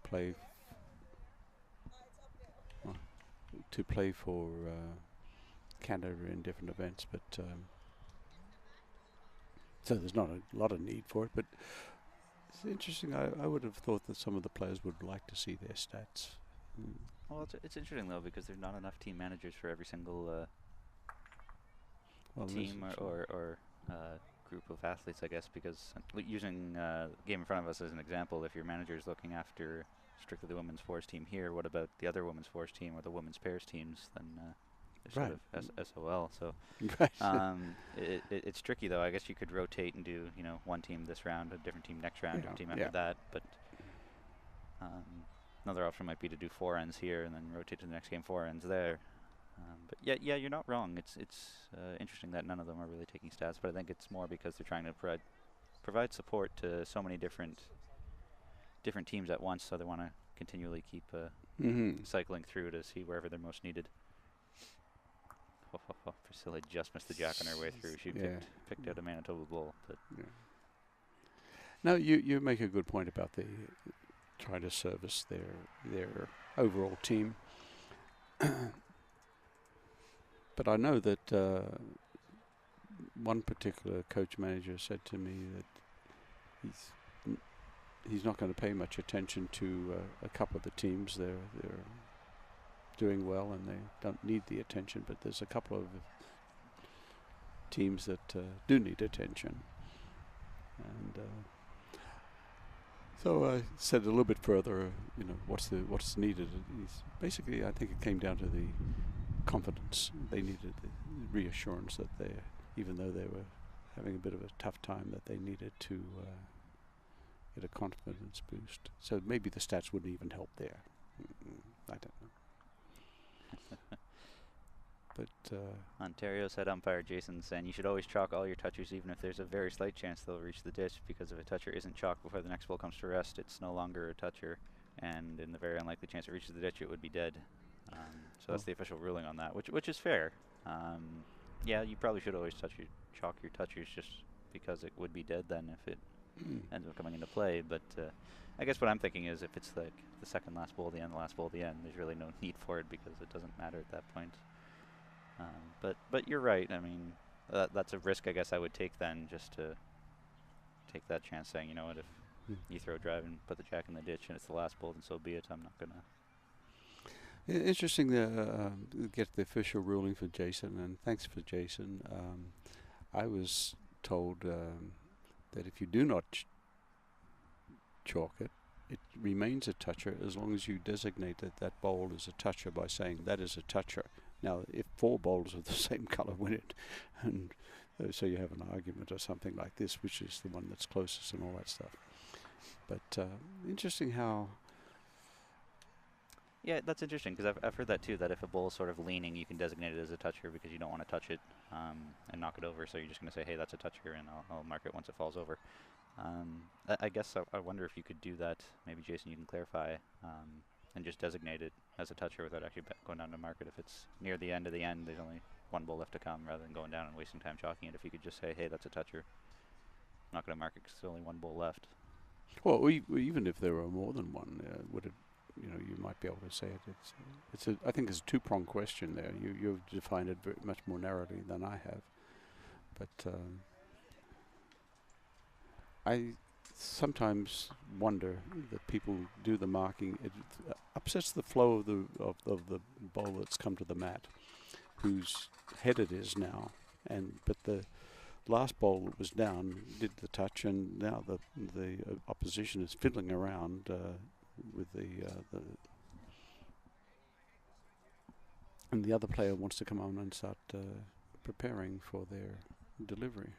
play for Canada in different events, but so there's not a lot of need for it. But it's interesting. I would have thought that some of the players would like to see their stats. Well, it's interesting though, because there's not enough team managers for every single team or group of athletes, I guess, because using the game in front of us as an example, if your manager is looking after strictly the women's fours team here, what about the other women's fours team or the women's pairs teams? Then they're sort of SOL. So it's tricky though. I guess you could rotate and do one team this round, a different team next round, different team after that. But another option might be to do 4 ends here and then rotate to the next game 4 ends there. But yeah, you're not wrong. It's interesting that none of them are really taking stats, but I think it's more because they're trying to provide support to so many different teams at once, so they want to continually keep cycling through to see wherever they're most needed. Priscilla just missed the jack on her way through. She picked out a Manitoba bull. But now you make a good point about trying to service their overall team. But I know that one particular coach manager said to me that he's not going to pay much attention to a couple of the teams. doing well and they don't need the attention, but there's a couple of teams that do need attention. And so I said a little bit further, what's needed. Basically, I think it came down to the confidence. They needed the reassurance that they, even though they were having a bit of a tough time, that they needed to get a confidence boost. So maybe the stats wouldn't even help there. I don't know. But Ontario's head umpire Jason saying you should always chalk all your touchers, even if there's a very slight chance they'll reach the ditch, because if a toucher isn't chalked before the next ball comes to rest, it's no longer a toucher, and in the very unlikely chance it reaches the ditch, it would be dead. So that's the official ruling on that, which is fair. Yeah, you probably should always chalk your touchers, just because it would be dead then if it ends up coming into play. But I guess what I'm thinking is if it's like the second last ball at the end, the last ball at the end, there's really no need for it because it doesn't matter at that point. But you're right. I mean, that's a risk I guess I would take then, just to take that chance, saying, you know what, if you throw a drive and put the jack in the ditch and it's the last ball, then so be it. I'm not gonna. Interesting to get the official ruling for Jason, and thanks for Jason. I was told that if you do not chalk it, it remains a toucher as long as you designate that bowl as a toucher by saying that is a toucher. Now, if 4 bowls of the same colour win it, and so you have an argument or something like this, which is the one that's closest and all that stuff. But interesting how... Yeah, that's interesting, because I've heard that too, that if a bowl is sort of leaning, you can designate it as a toucher because you don't want to touch it and knock it over, so you're just going to say, hey, that's a toucher, and I'll mark it once it falls over. I guess I wonder if you could do that. Maybe, Jason, you can clarify and just designate it as a toucher without actually going down to mark it. If it's near the end of the end, there's only 1 bowl left to come, rather than going down and wasting time chalking it. If you could just say, hey, that's a toucher. I'm not going to mark it because there's only 1 bowl left. Well, even if there were more than one, would it... you might be able to say it. I think it's a 2-pronged question there. You've defined it very much more narrowly than I have. But I sometimes wonder that people do the marking. It upsets the flow of the ball that's come to the mat, whose head it is now. But the last ball that was down did the touch, and now the opposition is fiddling around with and the other player wants to come on and start preparing for their delivery.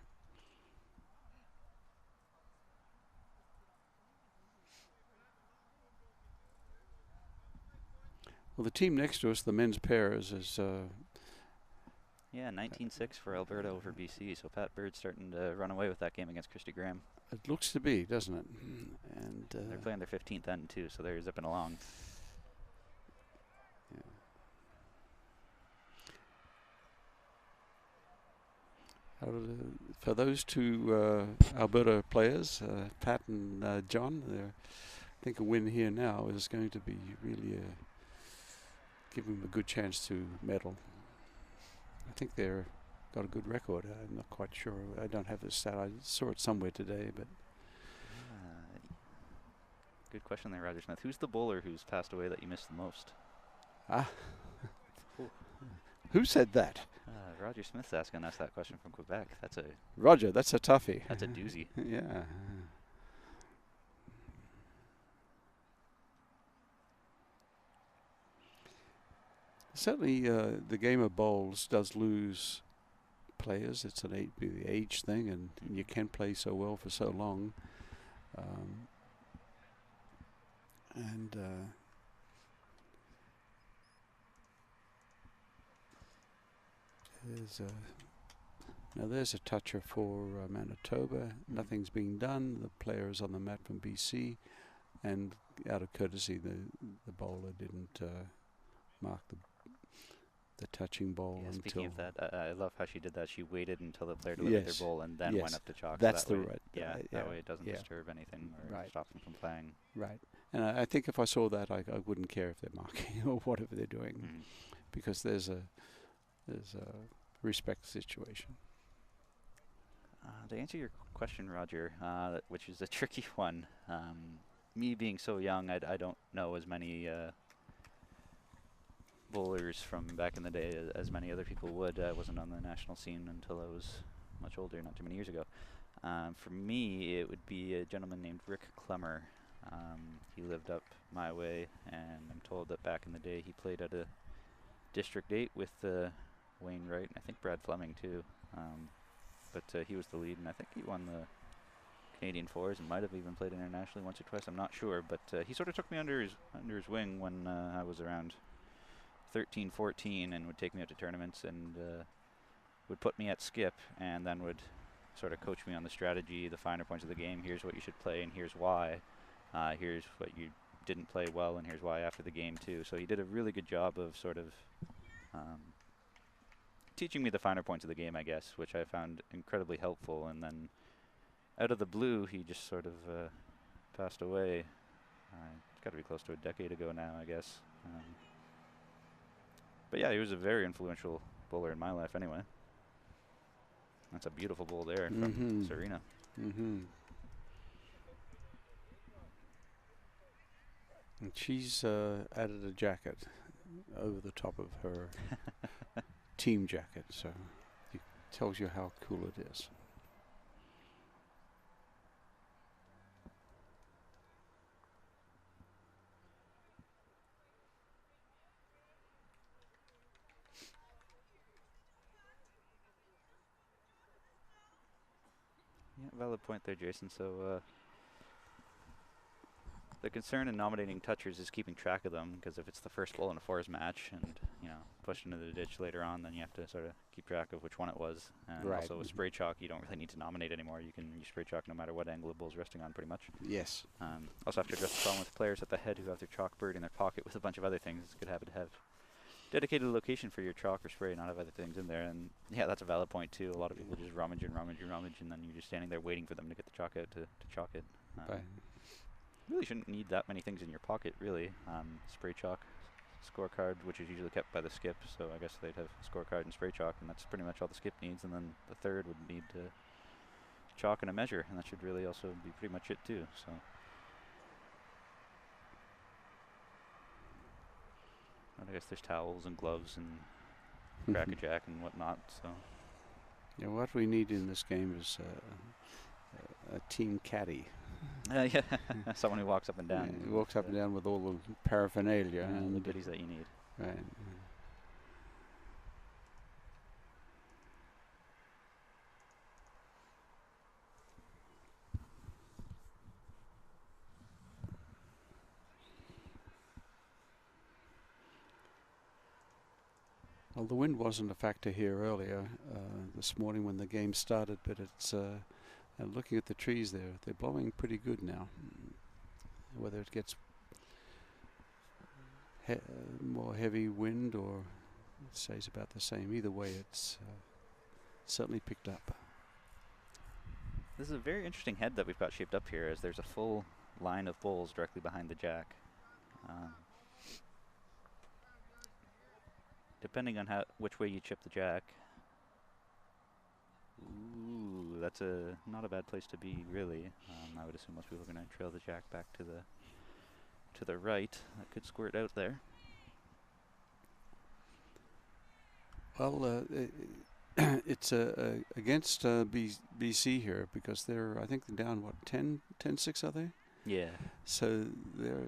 Well, the team next to us, the men's pairs, is... yeah, 19-6 for Alberta over BC, so Pat Bird's starting to run away with that game against Christy Graham. It looks to be, doesn't it? And they're playing their 15th end too, so they're zipping along. Yeah. For those 2 Alberta players, Pat and John, I think a win here now is going to be really give them a good chance to medal. I think they're got a good record. I'm not quite sure. I don't have the stat. I saw it somewhere today, but good question there, Roger Smith. Who's the bowler who's passed away that you missed the most? Who said that? Roger Smith's asking us that question from Quebec. Roger, that's a toughie. That's a doozy. Yeah. Certainly, the game of bowls does lose players. It's the age thing, and you can play so well for so long. There's a toucher for Manitoba. Nothing's being done. The player is on the mat from BC, and out of courtesy, the bowler didn't mark the touching ball until... Speaking of that, I love how she did that. She waited until the player delivered their ball and then went up to chalk. That's so that the way, right... that way it doesn't disturb anything or stop them from playing. Right. And I think if I saw that, I wouldn't care if they're marking or whatever they're doing, because there's a respect situation. To answer your question, Roger, which is a tricky one, me being so young, I don't know as many bowlers from back in the day, as many other people would. I wasn't on the national scene until I was much older, not too many years ago. For me, it would be a gentleman named Rick Clemmer. He lived up my way, and I'm told that back in the day he played at a District 8 with Wayne Wright, and I think Brad Fleming too. But he was the lead, and I think he won the Canadian Fours and might have even played internationally once or twice. I'm not sure, but he sort of took me under his wing when I was around 13, 14, and would take me out to tournaments and would put me at skip, and then would sort of coach me on the strategy, the finer points of the game. Here's what you should play, and here's why. Here's what you didn't play well, and here's why after the game too. So he did a really good job of sort of teaching me the finer points of the game, I guess, which I found incredibly helpful. And then out of the blue, he just sort of passed away. It's got to be close to a decade ago now, I guess. But yeah, he was a very influential bowler in my life anyway. That's a beautiful bowl there from Serena. And she's added a jacket over the top of her team jacket, so it tells you how cool it is. Yeah, valid point there, Jason. So the concern in nominating touchers is keeping track of them, because if it's the first bowl in a fours match and, you know, pushed into the ditch later on, then you have to sort of keep track of which one it was. And also with spray chalk, you don't really need to nominate anymore. You can use spray chalk no matter what angle the bowl's resting on, pretty much. Yes. Also have to address the problem with players at the head who have their chalk buried in their pocket with a bunch of other things. It's a good habit to have dedicated location for your chalk or spray, not have other things in there. And yeah, that's a valid point too. A lot of people just rummage and rummage and rummage, and then you're just standing there waiting for them to get the chalk out to chalk it. Really shouldn't need that many things in your pocket, really. Spray chalk, scorecard, which is usually kept by the skip, so I guess they'd have scorecard and spray chalk, and that's pretty much all the skip needs. And then the third would need chalk and a measure, and that should really also be pretty much it too. So. And I guess there's towels and gloves and crackerjack and whatnot. So. Yeah, what we need in this game is a team caddy. Yeah, someone who walks up and down. Yeah, walks up and down with all the paraphernalia and the goodies that you need. Right. Well, the wind wasn't a factor here earlier this morning when the game started, but it's looking at the trees there, they're blowing pretty good now. Whether it gets more heavy wind or it stays about the same, either way it's certainly picked up. This is a very interesting head that we've got shaped up here, as there's a full line of bowls directly behind the jack. Depending on which way you chip the jack. Ooh, that's not a bad place to be, really. I would assume most people are going to trail the jack back to the right. That could squirt out there. Well, it's against BC here, because they're, I think they're down, what, 10-6 are they? Yeah. So their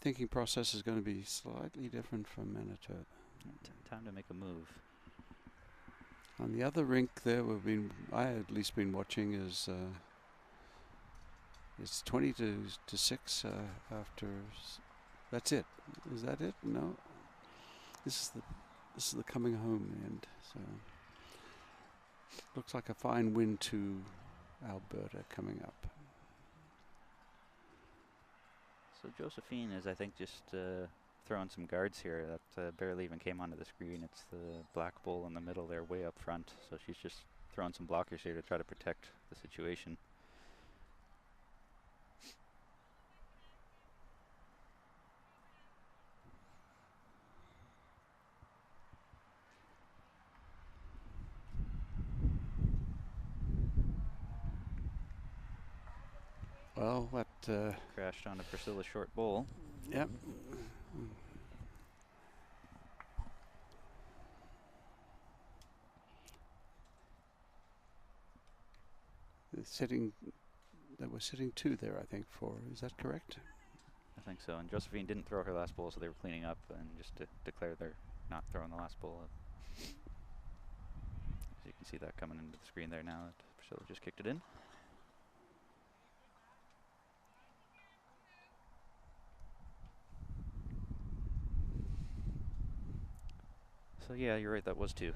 thinking process is going to be slightly different from Manitoba. Time to make a move. On the other rink there, I at least been watching, is it's 20-6 after. That's it. Is that it? No. This is the coming home end. So looks like a fine win to Alberta coming up. So Josephine is, I think, just throwing some guards here that barely even came onto the screen. It's the black bull in the middle there, way up front. So she's just throwing some blockers here to try to protect the situation. Well, that crashed onto Priscilla's short bowl. Yep. They were sitting 2 there, I think. Is that correct? I think so. And Josephine didn't throw her last bowl, so they were cleaning up and just to declare they're not throwing the last bowl. So you can see that coming into the screen there now that Priscilla just kicked it in. So yeah, you're right, that was 2.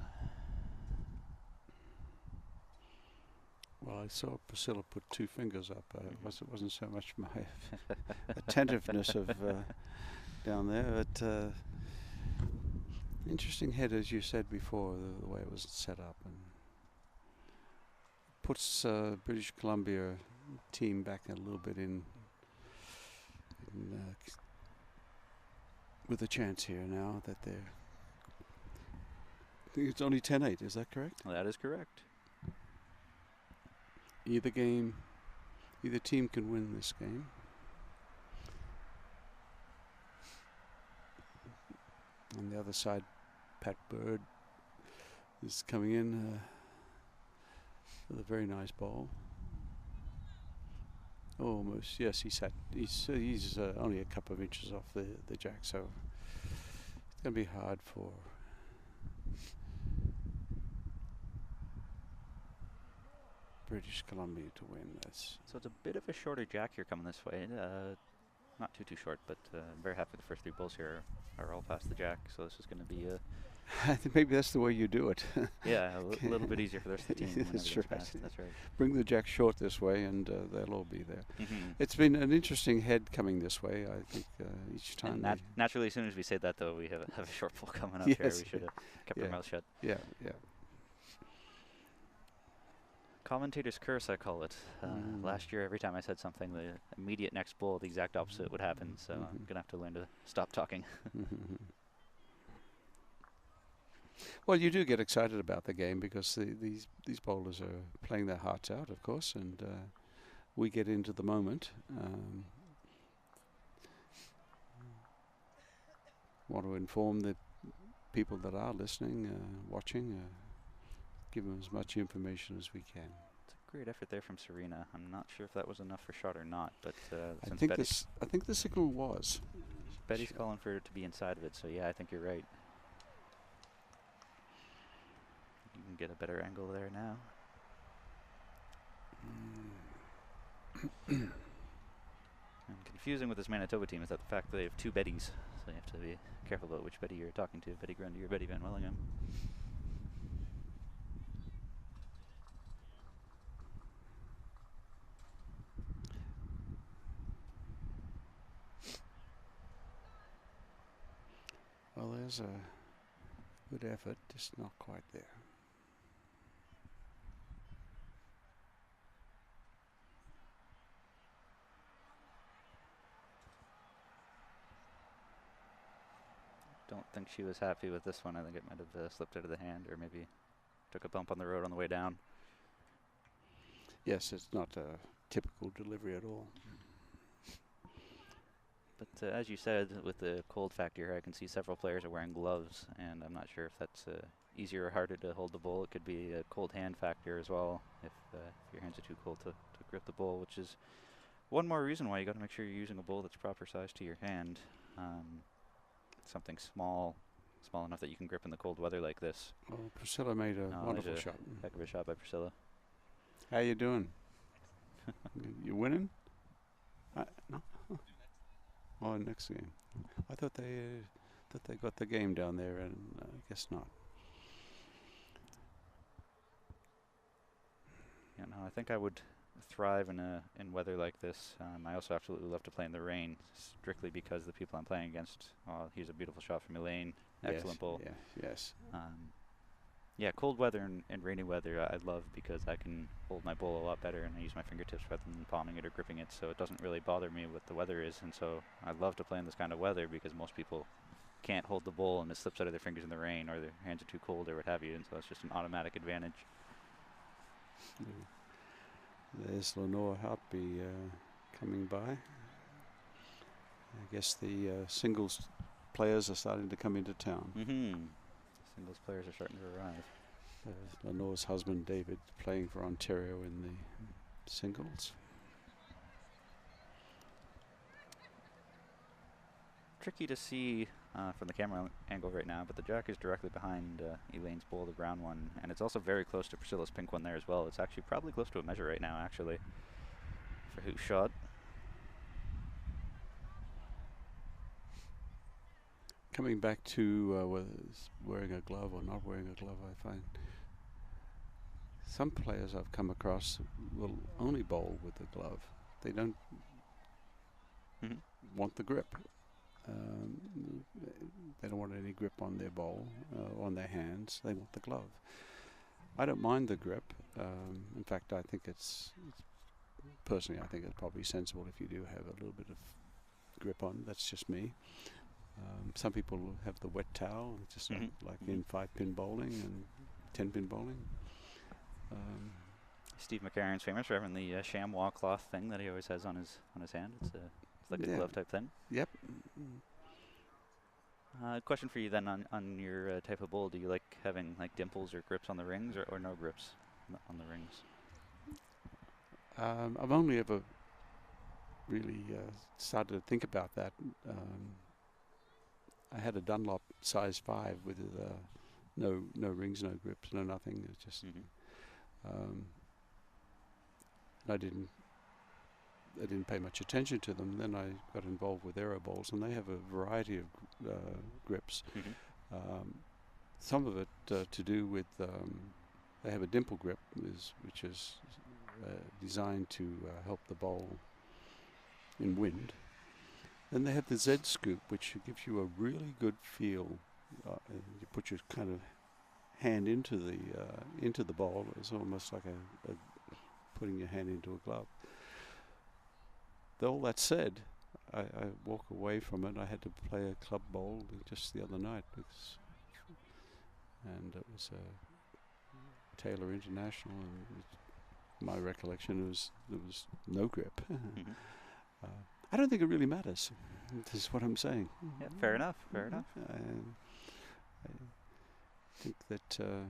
Well, I saw Priscilla put 2 fingers up. It wasn't so much my attentiveness of down there, but interesting head, as you said before, the way it was set up, and puts British Columbia team back a little bit in with a chance here now that they're. I think it's only 10-8. Is that correct? Well, that is correct. Either team can win this game. On the other side, Pat Bird is coming in with a very nice ball. Almost, yes, he's only a couple of inches off the jack, so it's going to be hard for British Columbia to win this. So it's a bit of a shorter jack here coming this way. Not too short, but very happy the first 3 balls here are all past the jack. So this is going to be a. I think maybe that's the way you do it. Yeah, a little bit easier for the rest of the team. That's right. That's right. Bring the jack short this way, and they'll all be there. It's been an interesting head coming this way. I think each time. Naturally, as soon as we say that, though, we have a short ball coming up yes, here. We should have kept our mouth shut. Yeah. Commentator's curse, I call it. Last year, every time I said something, the immediate next bowl, the exact opposite would happen. So I'm going to have to learn to stop talking. Well, you do get excited about the game because these bowlers are playing their hearts out, of course, and we get into the moment. Want to inform the people that are listening, watching, give them as much information as we can. It's a great effort there from Serena. I'm not sure if that was enough for shot or not, but I think the signal was. Betty's calling for it to be inside of it, so yeah, I think you're right. You can get a better angle there now. And confusing with this Manitoba team is that the fact that they have 2 Bettys, so you have to be careful about which Betty you're talking to, Betty Grundy or Betty Van Willingham. Well, there's a good effort, just not quite there. Don't think she was happy with this one. I think it might have slipped out of the hand, or maybe took a bump on the road on the way down. Yes, it's not a typical delivery at all. But as you said, with the cold factor here, I can see several players are wearing gloves, and I'm not sure if that's easier or harder to hold the bowl. It could be a cold hand factor as well, if your hands are too cold to grip the bowl, which is one more reason why you got to make sure you're using a bowl that's proper size to your hand. Something small enough that you can grip in the cold weather like this. Oh, Priscilla made a wonderful shot. Heck of a shot by Priscilla. How you doing? You winning? No. Oh, next game. I thought they got the game down there, and I guess not. Yeah, no, I think I would thrive in weather like this. I also absolutely love to play in the rain, strictly because the people I'm playing against. Oh, here's a beautiful shot from Elaine. Excellent bowl. Yes. Yeah, cold weather and rainy weather I love because I can hold my bowl a lot better, and I use my fingertips rather than palming it or gripping it, so it doesn't really bother me what the weather is. And so I love to play in this kind of weather because most people can't hold the bowl and it slips out of their fingers in the rain, or their hands are too cold or what have you, and so it's just an automatic advantage. There's Lenore Hartby coming by. I guess the singles players are starting to come into town. Singles players are starting to arrive. Lenore's husband David playing for Ontario in the singles. Tricky to see from the camera angle right now, but the jack is directly behind Elaine's bowl, the brown one, and it's also very close to Priscilla's pink one there as well. It's actually probably close to a measure right now, actually, for who shot. Coming back to whether it's wearing a glove or not wearing a glove, I find some players I've come across will only bowl with the glove. They don't want the grip. They don't want any grip on their bowl, on their hands. They want the glove. I don't mind the grip. In fact, I think personally, I think it's probably sensible if you do have a little bit of grip on. That's just me. Some people have the wet towel, just like in 5-pin bowling and 10-pin bowling. Steve McCarron's famous for having the chamois cloth thing that he always has on his hand. It's like a glove type thing. Yep. Question for you then on your type of bowl. Do you like having like dimples or grips on the rings, or no grips on the rings? I've only ever really started to think about that. I had a Dunlop size 5 with no rings, no grips, no nothing. It was just I didn't pay much attention to them. Then I got involved with aero bowls, and they have a variety of grips. Some of it to do with they have a dimple grip, which is designed to help the bowl in wind. Then they have the Z scoop, which gives you a really good feel. You put your kind of hand into the bowl. It's almost like a putting your hand into a glove. All that said, I walk away from it. I had to play a club bowl just the other night, and it was Taylor International, and my recollection was there was no grip. I don't think it really matters. This is what I'm saying. Yeah, fair enough. Fair enough. I think that I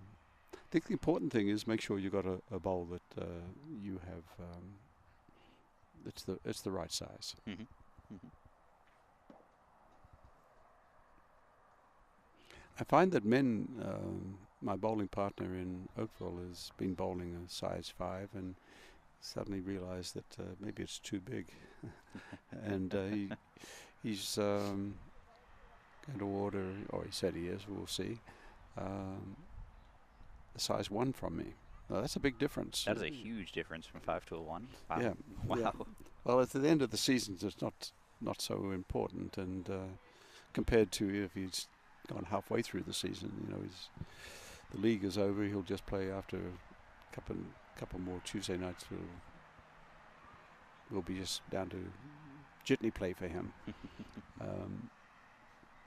think the important thing is make sure you got a bowl that you have. It's the right size. I find that men. My bowling partner in Oakville has been bowling a size 5 and suddenly realized that maybe it's too big, and he's going to order, or he said he is. We'll see. A size 1 from me. Now, that's a big difference. That is a huge difference from 5 to a 1. Wow. Yeah. Wow. Yeah. Well, at the end of the season, it's not so important, and compared to if he's gone halfway through the season, the league is over. He'll just play after a couple more Tuesday nights. Will be just down to jitney play for him.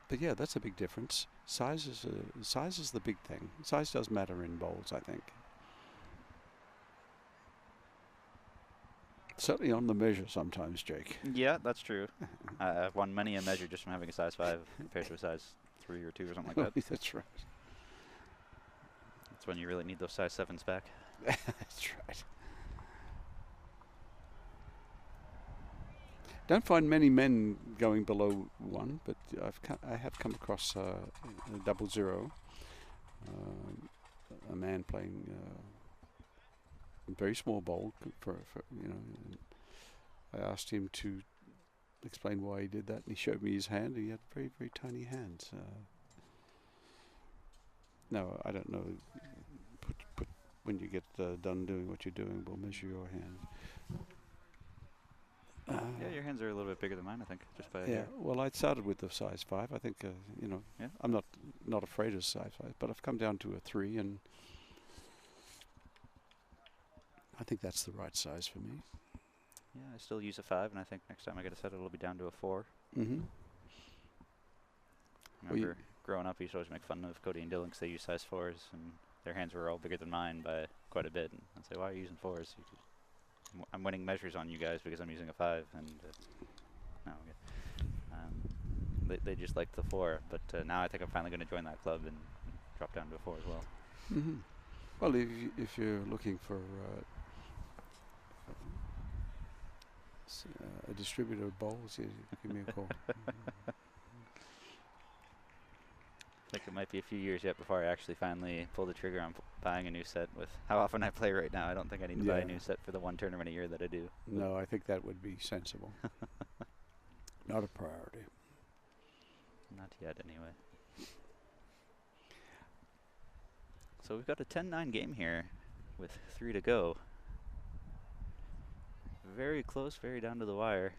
But yeah, that's a big difference. Size is the big thing. Size does matter in bowls, I think. Certainly on the measure sometimes, Jake. Yeah, that's true. I've won many a measure just from having a size 5 compared to a size 3 or 2 or something like that. That's right. That's when you really need those size 7s back. That's right. Don't find many men going below 1, but I have come across a 00, a man playing a very small bowl for I asked him to explain why he did that, and he showed me his hand. He had very, very tiny hands. No, I don't know. Put when you get done doing what you're doing, we'll measure your hand. Yeah, your hands are a little bit bigger than mine, I think, just by yeah. Well, I started with the size 5. I think Yeah. I'm not afraid of size 5, but I've come down to a 3, and I think that's the right size for me. Yeah, I still use a 5, and I think next time I get a set, it'll be down to a 4. Mm-hmm. I remember growing up, we used to always make fun of Cody and Dylan because they use size 4s, and their hands were all bigger than mine by quite a bit. And I'd say, why are you using 4s? I'm winning measures on you guys because I'm using a 5, and no, they just like the 4. But now I think I'm finally going to join that club and drop down to a 4 as well. Mm-hmm. Well, if you're looking for a distributor of bowls, give me a call. I think it might be a few years yet before I actually finally pull the trigger on buying a new set. With how often I play right now, I don't think I need to buy a new set for the one tournament a year that I do. No, I think that would be sensible. Not a priority. Not yet, anyway. So we've got a 10-9 game here with 3 to go. Very close, very down to the wire.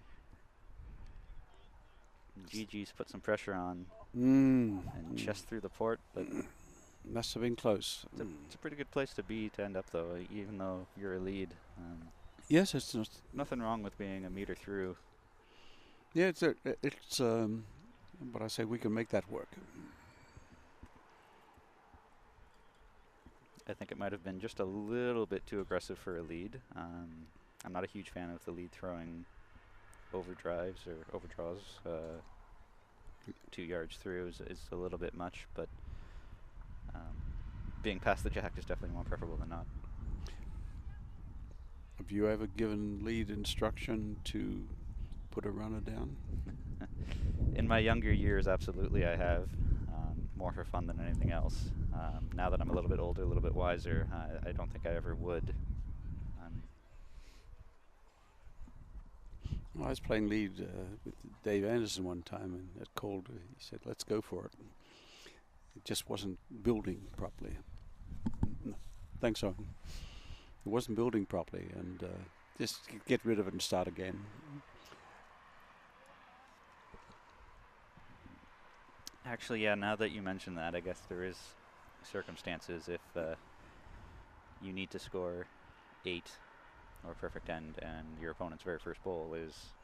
GG's put some pressure on and chest through the port, but must have been close. It's a pretty good place to be to end up, though, even though you're a lead. Yes, it's not nothing wrong with being a meter through. Yeah, it's but I say we can make that work. I think it might have been just a little bit too aggressive for a lead. I'm not a huge fan of the lead throwing overdrives or overdraws. 2 yards through is a little bit much, but being past the jack is definitely more preferable than not. Have you ever given lead instruction to put a runner down? In my younger years, absolutely I have. More for fun than anything else. Now that I'm a little bit older, a little bit wiser, I don't think I ever would. I was playing lead with Dave Anderson one time, and it called. He said, "Let's go for it." It just wasn't building properly. No, thanks, Owen. It wasn't building properly, and just get rid of it and start again. Actually, yeah, now that you mention that, I guess there is circumstances if you need to score 8 or perfect end and your opponent's very first bowl is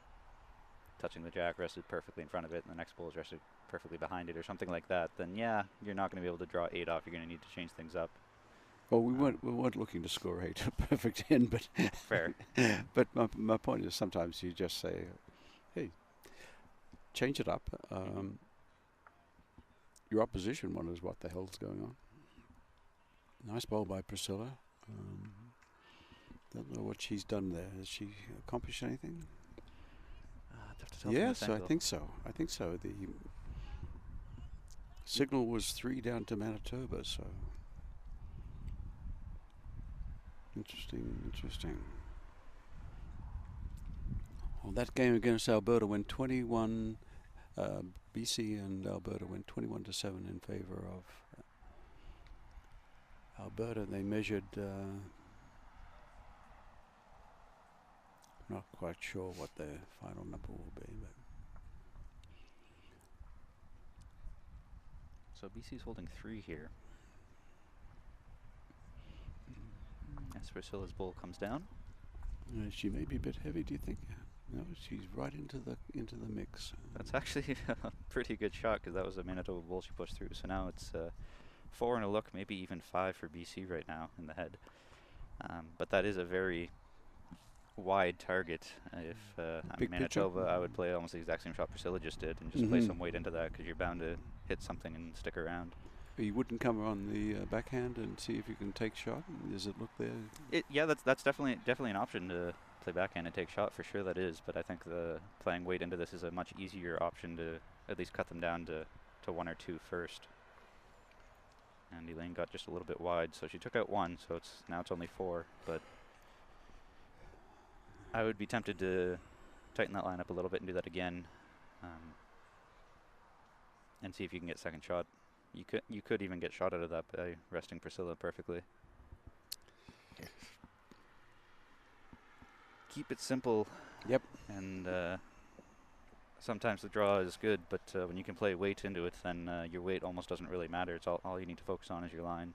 touching the jack, rested perfectly in front of it, and the next bowl is rested perfectly behind it or something like that, then yeah, you're not going to be able to draw 8 off. You're going to need to change things up. Well, we weren't looking to score 8 perfect end, but fair. But my point is sometimes you just say, hey, change it up. Your opposition wonders what the hell's going on. Nice bowl by Priscilla. Don't know what she's done there. Has she accomplished anything? Yes, I think so. The signal was 3 down to Manitoba, so interesting. Well, that game against Alberta went 21. BC and Alberta went 21-7 in favor of Alberta. They measured. Not quite sure what their final number will be, but so BC's holding 3 here. As Priscilla's bowl comes down. She may be a bit heavy. Do you think? No, she's right into the mix. That's actually a pretty good shot because that was a Manitoba bowl she pushed through. So now it's 4 and a look, maybe even 5 for BC right now in the head. But that is a very wide target. If I'm Manitoba, I would play almost the exact same shot Priscilla just did and just play some weight into that because you're bound to hit something and stick around. You wouldn't come on the backhand and see if you can take shot? Does it look there? Yeah, that's definitely an option to play backhand and take shot, for sure that is, but I think the playing weight into this is a much easier option to at least cut them down to 1 or 2 first. And Elaine got just a little bit wide, so she took out 1, so now it's only 4, but I would be tempted to tighten that line up a little bit and do that again, and see if you can get second shot. You could even get shot out of that by resting Priscilla perfectly. Keep it simple. Yep. And sometimes the draw is good, but when you can play weight into it, then your weight almost doesn't really matter. It's all you need to focus on is your line.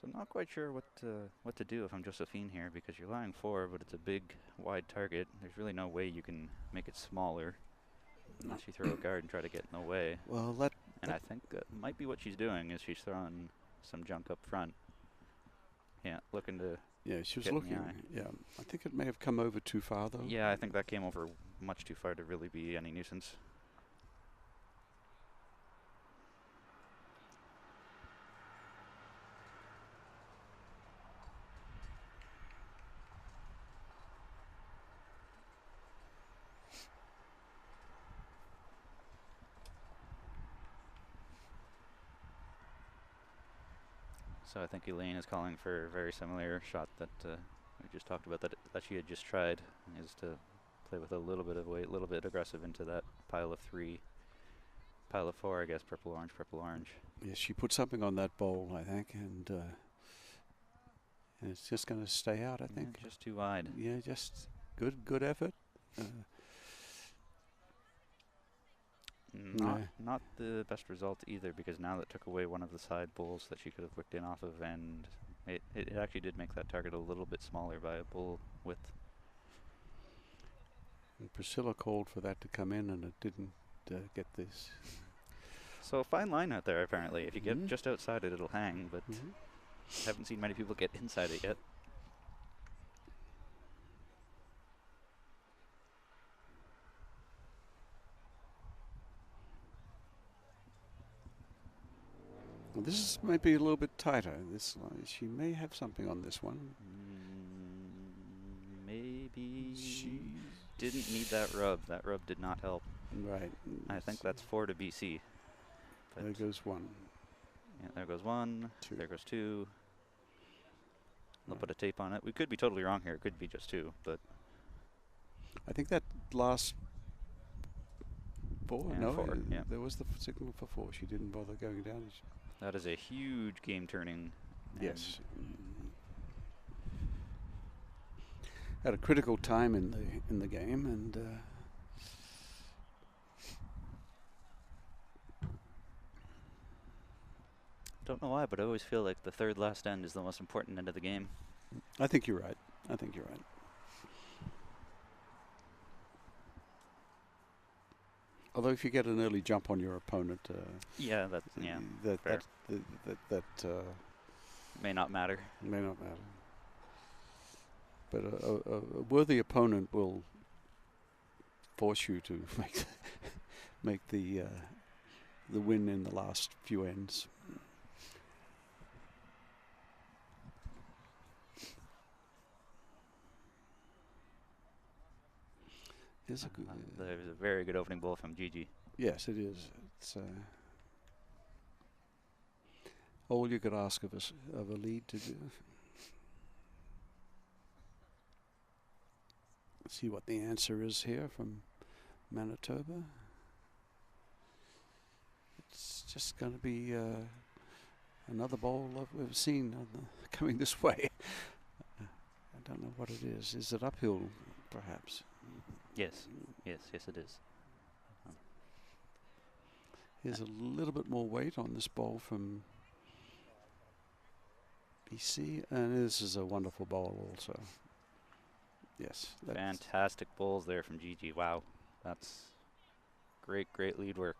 So I'm not quite sure what to do if I'm Josephine here, because you're lying 4, but it's a big, wide target. There's really no way you can make it smaller unless you throw a guard and try to get in the way. Well, I think that might be what she's doing, is she's throwing some junk up front. Yeah, looking to Yeah, she was hit in the looking. eye. Yeah, I think it may have come over too far though. Yeah, I think that came over much too far to really be any nuisance. So I think Elaine is calling for a very similar shot that we just talked about, that she had just tried, is to play with a little bit of weight, a little bit aggressive into that pile of 3, pile of 4, I guess, purple, orange, purple, orange. Yeah, she put something on that bowl, I think, and it's just going to stay out, I think. Just too wide. Yeah, just good effort. Not the best result either, because now that took away one of the side bowls that she could have whipped in off of, and it actually did make that target a little bit smaller by a bowl width. And Priscilla called for that to come in, and it didn't get this. So a fine line out there, apparently. If you get just outside it, it'll hang, but haven't seen many people get inside it yet. Well, this is maybe a little bit tighter. She may have something on this one. Maybe she didn't need that rub. That rub did not help. Right. I think that's 4 to BC. There goes 1. Yeah, there goes 1. 2. There goes 2. They'll put a tape on it. We could be totally wrong here. It could be just 2, but I think that last 4. Yeah, no, 4, yeah. There was the signal for 4. She didn't bother going down. that is a huge game turning. Yes. At a critical time in the game, and Don't know why, but I always feel like the third last end is the most important end of the game. I think you're right. I think you're right. Although if you get an early jump on your opponent, Yeah, that fair. that May not matter. may not matter. But a worthy opponent will force you to make the win in the last few ends. There's There's a very good opening bowl from Gigi. yes, it is. It's all you could ask of a lead to do. Let's see what the answer is here from Manitoba. It's just going to be another bowl we've seen coming this way. I don't know what it is. Is it uphill, perhaps? Yes, yes, it is. Here's a little bit more weight on this bowl from BC, and this is a wonderful bowl also. Yes. Fantastic bowls there from Gigi. Wow, that's great lead work.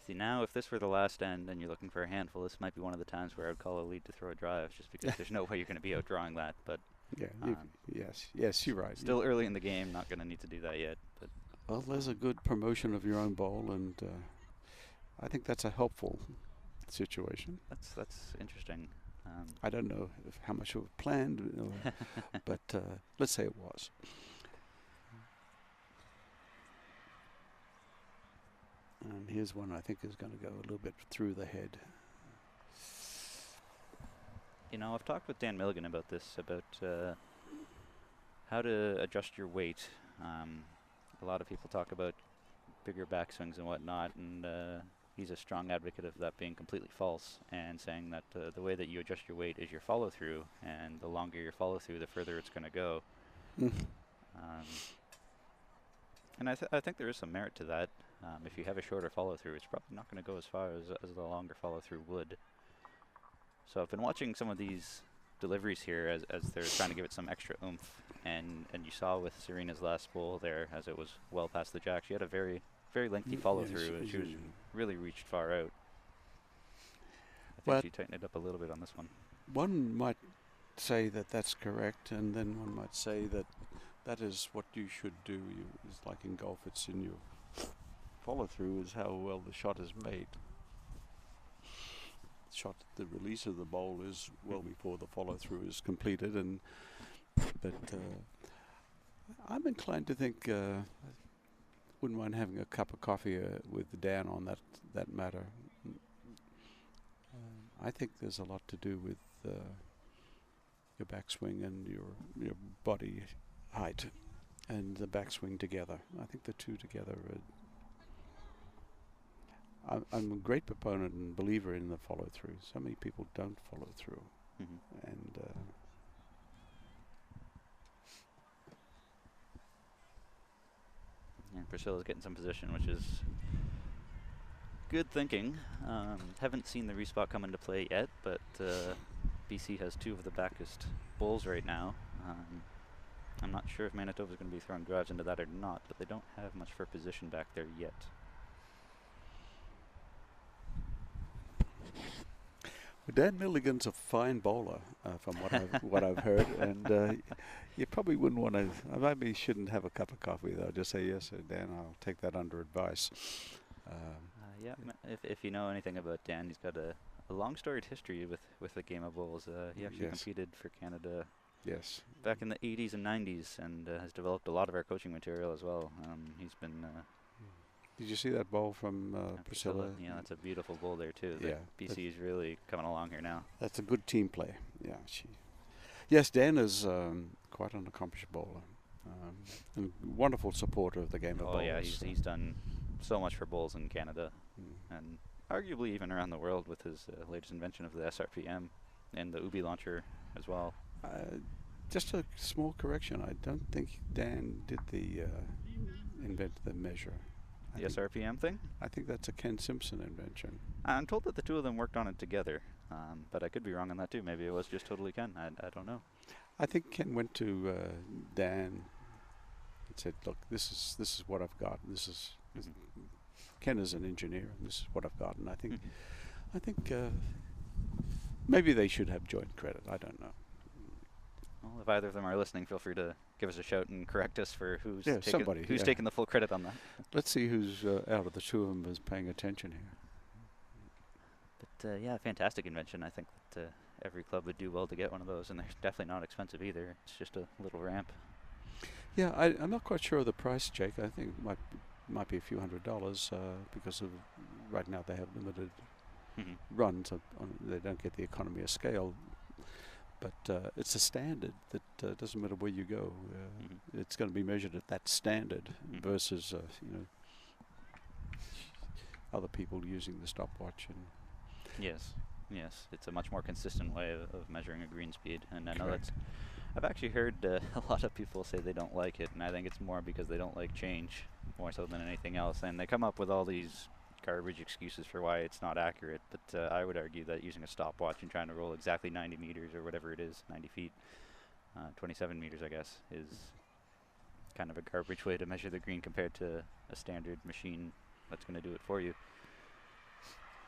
See, now if this were the last end and you're looking for a handful, this might be one of the times where I would call a lead to throw a drive, just because there's no way you're going to be outdrawing that. But yeah, yes, you're right. Still early in the game, not going to need to do that yet. But well, there's a good promotion of your own bowl, and I think that's a helpful situation. That's interesting. I don't know how much it was planned, but let's say it was. And here's one I think is going to go a little bit through the head. You know, I've talked with Dan Milligan about this, about how to adjust your weight. A lot of people talk about bigger backswings and whatnot, and he's a strong advocate of that being completely false, and saying that the way that you adjust your weight is your follow-through, and the longer your follow-through, the further it's going to go. And I think there is some merit to that. If you have a shorter follow-through, it's probably not going to go as far as the longer follow-through would. So I've been watching some of these deliveries here as they're trying to give it some extra oomph, and you saw with Serena's last bowl there, as it was well past the jack, she had a very lengthy follow-through, and she was really reached far out. think Well, she tightened it up a little bit on this one. one might say that that's correct, and then one might say that that is what you should do. It's like in golf, it's in your follow-through is how well the shot is made. The release of the bowl is well before the follow-through is completed, but I'm inclined to think wouldn't mind having a cup of coffee with Dan on that matter. I think there's a lot to do with your backswing and your body height and the backswing together. I think the two together I'm a great proponent and believer in the follow-through. So many people don't follow through. And Priscilla's getting some position, which is good thinking. Haven't seen the respot come into play yet, but BC has two of the backest bowls right now. I'm not sure if Manitoba's going to be throwing drives into that or not, but they don't have much for position back there yet. Well, Dan Milligan's a fine bowler, from what I've heard, and you probably wouldn't want to. I maybe shouldn't have a cup of coffee though. Just say yes, Dan. I'll take that under advice. Yeah, if you know anything about Dan, he's got a long storied history with the game of bowls. He actually competed for Canada. Yes. Back in the 80s and 90s, and has developed a lot of our coaching material as well. He's been. Did you see that bowl from Priscilla? Yeah, that's a beautiful bowl there too. Yeah, BC is really coming along here now. That's a good team play. Yeah, yes, Dan is quite an accomplished bowler, and wonderful supporter of the game of bowls. Oh yeah, he's done so much for bowls in Canada, and arguably even around the world with his latest invention of the SRPM and the Ubi launcher as well. Just a small correction. I don't think Dan did invent the measure. The SRPM thing? I think that's a Ken Simpson invention. I'm told that the two of them worked on it together, but I could be wrong on that too. Maybe it was just totally Ken. I don't know. I think Ken went to Dan and said, "Look, this is what I've got. Ken is an engineer, and this is what I've got." And I think maybe they should have joint credit. I don't know. Well, if either of them are listening, feel free to give us a shout and correct us for who's taking the full credit on that. Let's see who's out of the two of them is paying attention here. But yeah, fantastic invention. I think that every club would do well to get one of those, and they're definitely not expensive either. It's just a little ramp. Yeah, I'm not quite sure of the price, Jake. I think it might be a few $100s because of right now they have limited runs. They don't get the economy of scale. But it's a standard that doesn't matter where you go. It's going to be measured at that standard versus other people using the stopwatch. And yes, it's a much more consistent way of measuring a green speed. And I know I've actually heard a lot of people say they don't like it, and I think it's more because they don't like change more so than anything else. And they come up with all these garbage excuses for why it's not accurate, but I would argue that using a stopwatch and trying to roll exactly 90 meters or whatever it is, 90 feet, 27 meters I guess, is kind of a garbage way to measure the green compared to a standard machine that's going to do it for you.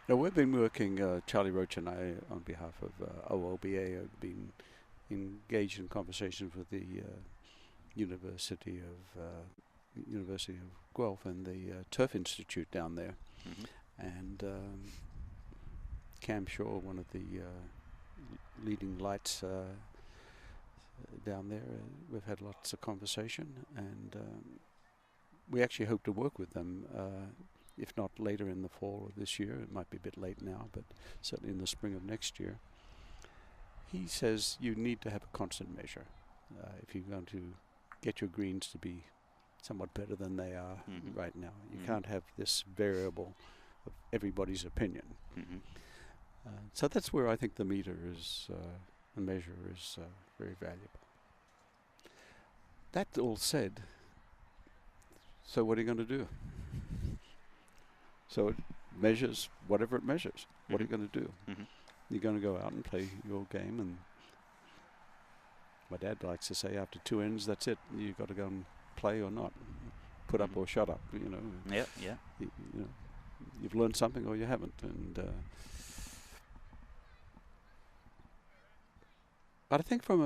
Now we've been working, Charlie Roach and I, on behalf of OLBA, have been engaged in conversations with the University of Guelph and the Turf Institute down there. And Cam Shaw, one of the leading lights down there, we've had lots of conversation, and we actually hope to work with them, if not later in the fall of this year. It might be a bit late now, but certainly in the spring of next year. He says you need to have a constant measure if you're going to get your greens to be somewhat better than they are right now. You can't have this variable of everybody's opinion. So that's where I think the meter is, the measure is very valuable. That all said, so what are you going to do? So it measures whatever it measures. What are you going to do? You're going to go out and play your game, and my dad likes to say after two ends, that's it. You've got to go and play or not, put up or shut up. You know. Yeah. You know, you've learned something or you haven't, and But I think from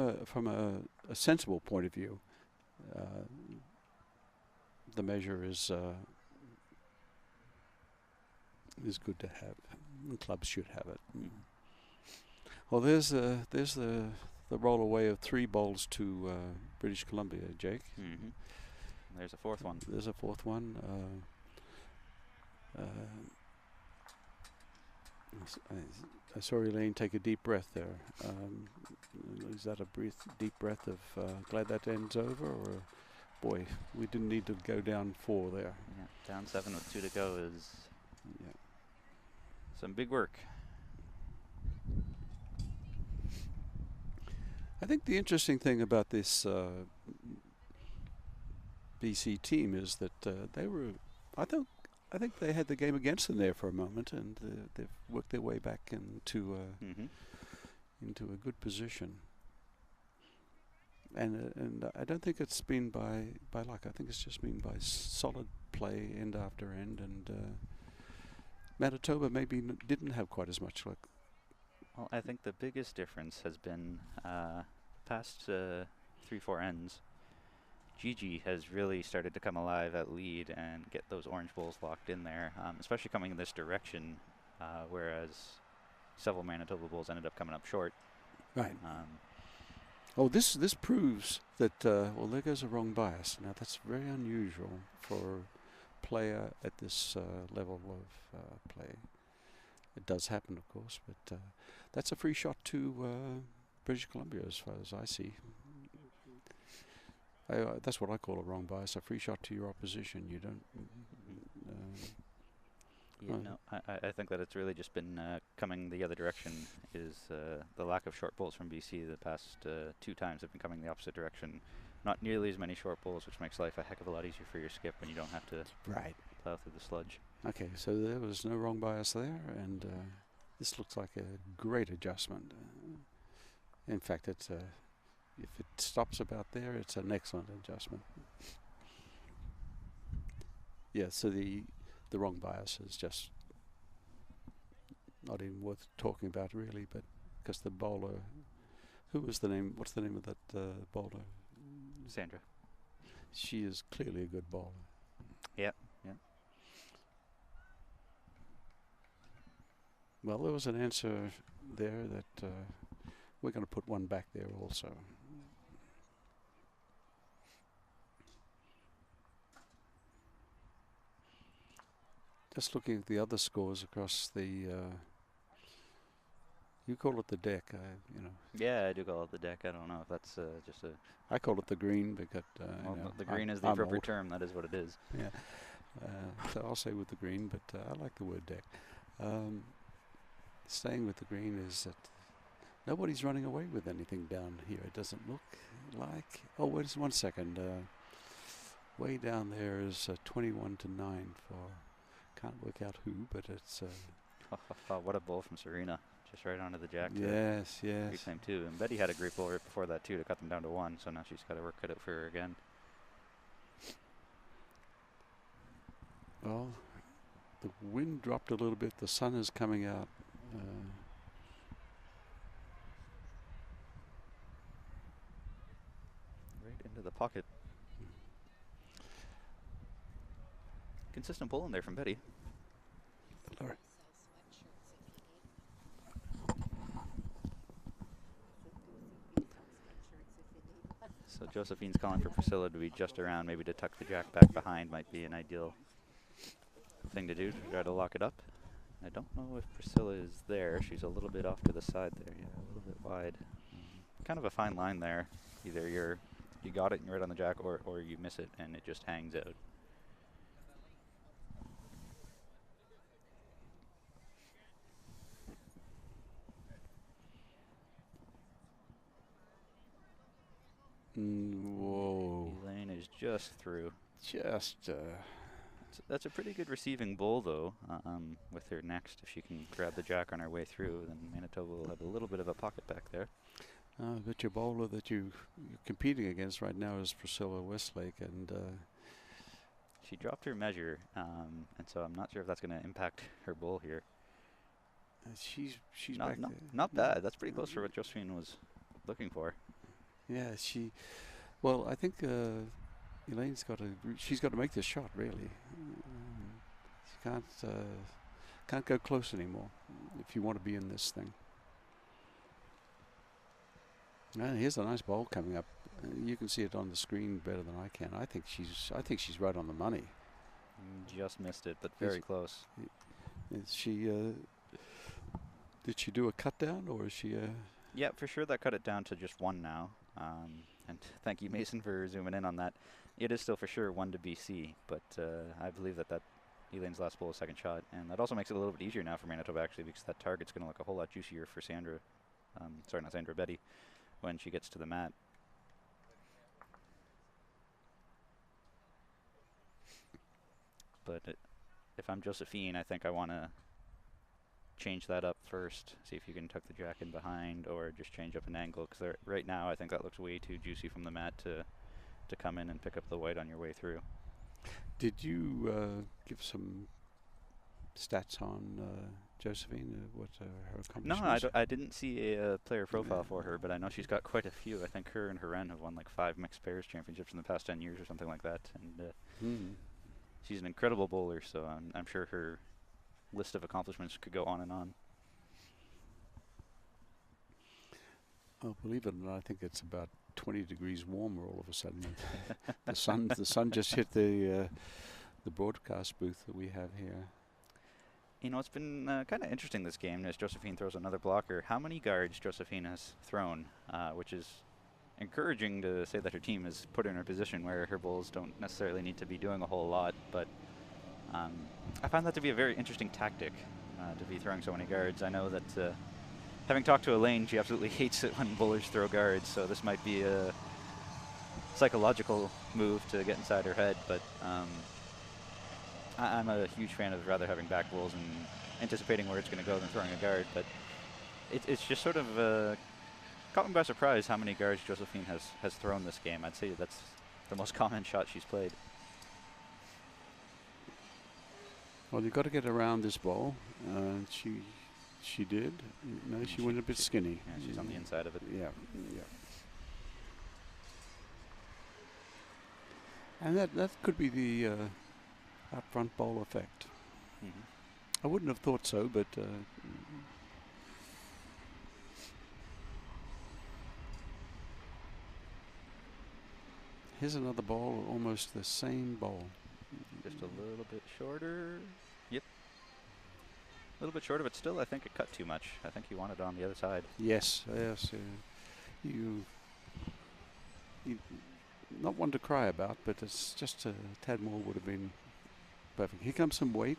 a sensible point of view, the measure is good to have. Clubs should have it. Well, there's the roll away of 3 bowls to British Columbia, Jake. Mm-hmm. There's a fourth one. There's a fourth one. I saw Elaine take a deep breath there. Is that a deep breath of glad that ends over, or boy, we didn't need to go down 4 there. Yeah, down 7 with 2 to go is some big work. I think the interesting thing about this BC team is that they were, I think they had the game against them there for a moment, and they've worked their way back into into a good position. And I don't think it's been by luck. I think it's just been by solid play end after end. And Manitoba maybe didn't have quite as much luck. Well, I think the biggest difference has been past 3-4 ends. Gigi has really started to come alive at lead and get those orange bowls locked in there, especially coming in this direction, whereas several Manitoba bowls ended up coming up short. Right. Oh, this proves that, well, there goes a wrong bias. Now, that's very unusual for a player at this level of play. It does happen, of course, but that's a free shot to British Columbia as far as I see. That's what I call a wrong bias, a free shot to your opposition. You don't... No, I think that it's really just been coming the other direction. Is the lack of short bowls from BC the past 2 times have been coming the opposite direction. Not nearly as many short bowls, which makes life a heck of a lot easier for your skip when you don't have to plow through the sludge. Okay, so there was no wrong bias there, and this looks like a great adjustment. In fact, it's if it stops about there, it's an excellent adjustment. Yeah, so the wrong bias is just not even worth talking about, really, but because the bowler, what's the name of that bowler? Sandra. She is clearly a good bowler. Yeah. Well, there was an answer there that we're going to put one back there also. Just looking at the other scores across the, you call it the deck, you know. Yeah, I do call it the deck. I don't know if that's just a... I call it the green because, well, you know, the green is the appropriate term. That is what it is. Yeah. So I'll say with the green, but I like the word deck. Staying with the green is that nobody's running away with anything down here. It doesn't look like... Oh, wait 1 second. Way down there is 21 to 9 for... Can't work out who, but it's... what a bowl from Serena. Just right onto the jack. Yes. Great time, too. And Betty had a great bowl right before that, too, to cut them down to 1. So now she's got her work cut out for her again. Well, the wind dropped a little bit. The sun is coming out. Right into the pocket. Consistent pull in there from Betty. All right. So Josephine's calling for Priscilla to be just around, maybe to tuck the jack back behind might be an ideal thing to do to try to lock it up. I don't know if Priscilla is there. She's a little bit off to the side there, yeah, a little bit wide. Kind of a fine line there. Either you got it and you're right on the jack, or you miss it and it just hangs out. Whoa. Elaine is just through. That's a pretty good receiving bowl, though, with her next. If she can grab the jack on her way through, then Manitoba will have a little bit of a pocket back there. But your bowler that you're competing against right now is Priscilla Westlake, and she dropped her measure, and so I'm not sure if that's going to impact her bowl here. She's not bad. That's pretty close for what Josephine was looking for. Yeah, well, I think Elaine's she's got to make this shot, really. She can't go close anymore if you want to be in this thing. Here's a nice ball coming up. You can see it on the screen better than I can. I think she's right on the money. Just missed it, but very close. Is she? Did she do a cut down, or is she? Yeah, for sure. That cut it down to just 1 now. And thank you, Mason, for zooming in on that. It is still for sure 1 to BC, but I believe that Elaine's last ball is second shot, and that also makes it a little bit easier now for Manitoba, actually, because that target's going to look a whole lot juicier for Sandra. Sorry, not Sandra, Betty, when she gets to the mat. But if I'm Josephine, I think I want to change that up first, see if you can tuck the jack in behind or just change up an angle, because right now I think that looks way too juicy from the mat to come in and pick up the white on your way through. Did you give some stats on Josephine, what her accomplishments? No, I didn't see a player profile for her, but I know she's got quite a few. I think her and Heren have won like 5 mixed pairs championships in the past 10 years or something like that, and she's an incredible bowler, so I'm sure her list of accomplishments could go on and on. Oh, believe it or not, I think it's about 20 degrees warmer all of a sudden. the sun just hit the broadcast booth that we have here. You know, it's been kind of interesting this game as Josephine throws another blocker. How many guards Josephine has thrown, which is encouraging to say that her team has put her in a position where her bowls don't necessarily need to be doing a whole lot, but I find that to be a very interesting tactic, to be throwing so many guards. I know that having talked to Elaine, she absolutely hates it when bowlers throw guards, so this might be a psychological move to get inside her head, but I'm a huge fan of rather having back bowls and anticipating where it's going to go than throwing a guard, but it's just sort of caught me by surprise how many guards Josephine has thrown this game. I'd say that's the most common shot she's played. Well, you've got to get around this ball. She did. No, she went a bit skinny. Yeah, she's on the inside of it. Yeah, yeah. And that could be the up front ball effect. I wouldn't have thought so, but here's another ball, almost the same ball. Just a little bit shorter. Yep. A little bit shorter, but still I think it cut too much. I think he wanted it on the other side. Yes, yes. You not one to cry about, but it's just a tad more would have been perfect. Here comes some weight.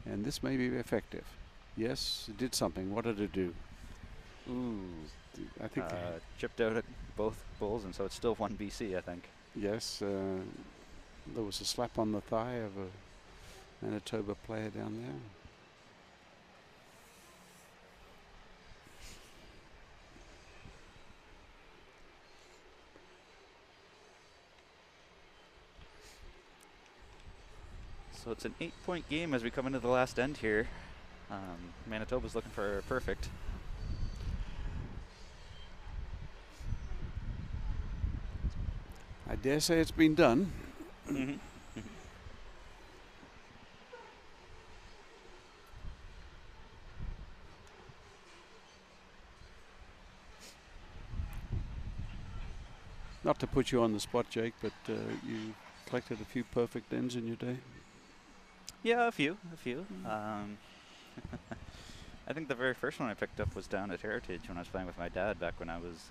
And this may be effective. Yes, it did something. What did it do? Ooh. I think chipped out at both bowls, and so it's still 1 BC, I think. Yes, there was a slap on the thigh of a Manitoba player down there. So it's an 8-point game as we come into the last end here. Manitoba's looking for a perfect. I dare say it's been done. Not to put you on the spot, Jake, but you collected a few perfect ends in your day? Yeah, a few. I think the very first one I picked up was down at Heritage when I was playing with my dad back when I was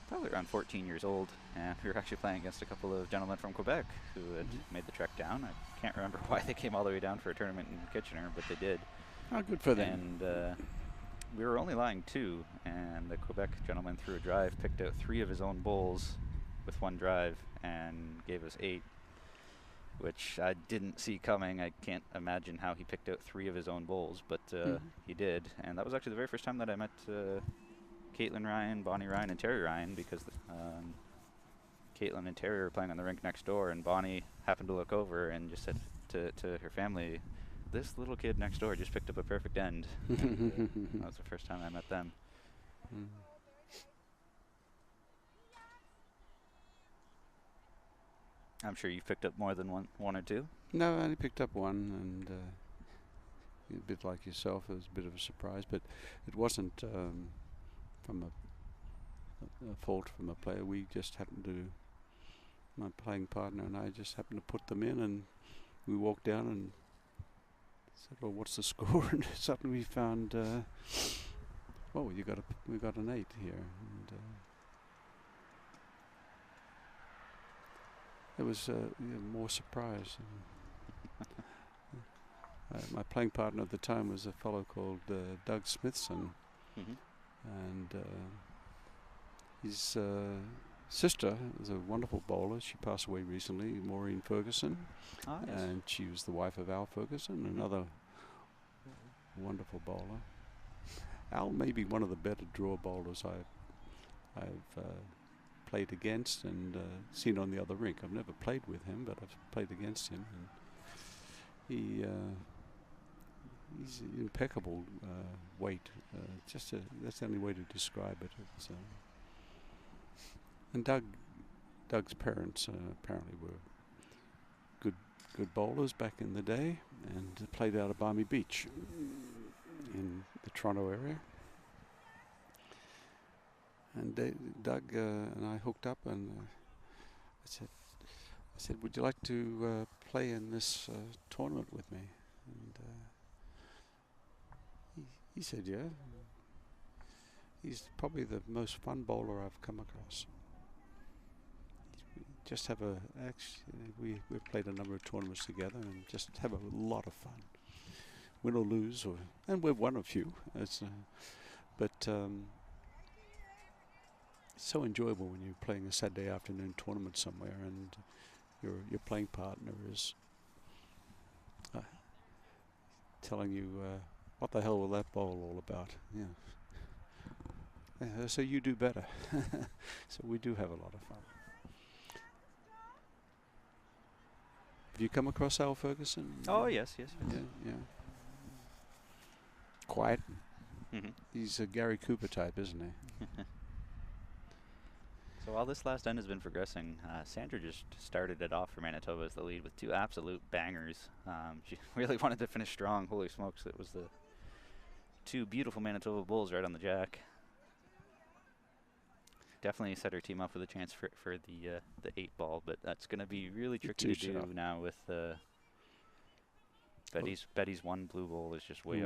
probably around 14 years old, and we were actually playing against a couple of gentlemen from Quebec who had made the trek down. I can't remember why they came all the way down for a tournament in Kitchener, but they did. Oh, good for them. And we were only lying 2, and the Quebec gentleman threw a drive, picked out 3 of his own bowls with 1 drive, and gave us 8. Which I didn't see coming. I can't imagine how he picked out 3 of his own bowls, but he did. And that was actually the very first time that I met Caitlin Ryan, Bonnie Ryan, and Terry Ryan, because Caitlin and Terry were playing on the rink next door, and Bonnie happened to look over and just said to her family, this little kid next door just picked up a perfect end. And, that was the first time I met them. Mm. I'm sure you've picked up more than one or two. No, I only picked up one, and a bit like yourself, it was a bit of a surprise, but it wasn't from a fault from a player. We just happened to, my playing partner and I just happened to put them in, and we walked down and said, "Well, what's the score?" And suddenly we found, "Oh, we got an 8 here," and it was more surprise. My playing partner at the time was a fellow called Doug Smithson, and his sister was a wonderful bowler. She passed away recently, Maureen Ferguson, Yes. and she was the wife of Al Ferguson, another wonderful bowler. Al may be one of the better draw bowlers I've played against and seen on the other rink. I've never played with him, but I've played against him, and he's impeccable weight. That's the only way to describe it. It's, and Doug's parents apparently were good bowlers back in the day, and played out of Barmy Beach in the Toronto area. And Doug and I hooked up, and I said, "Would you like to play in this tournament with me?" And he said, "Yeah." He's probably the most fun bowler I've come across. Just have we've played a number of tournaments together and just have a lot of fun, win or lose, and we've won a few. But it's so enjoyable when you're playing a Saturday afternoon tournament somewhere, and your playing partner is telling you what the hell will that bowl all about? Yeah. So you do better. So we do have a lot of fun. Have you come across Al Ferguson? Oh, yes. Yeah. Quiet. He's a Gary Cooper type, isn't he? So while this last end has been progressing, Sandra just started it off for Manitoba as the lead with 2 absolute bangers. She really wanted to finish strong. Holy smokes, it was the 2 beautiful Manitoba bulls right on the jack. Definitely set her team up with a chance for the 8 ball, but that's going to be really tricky to do now with Betty's 1 blue ball is just way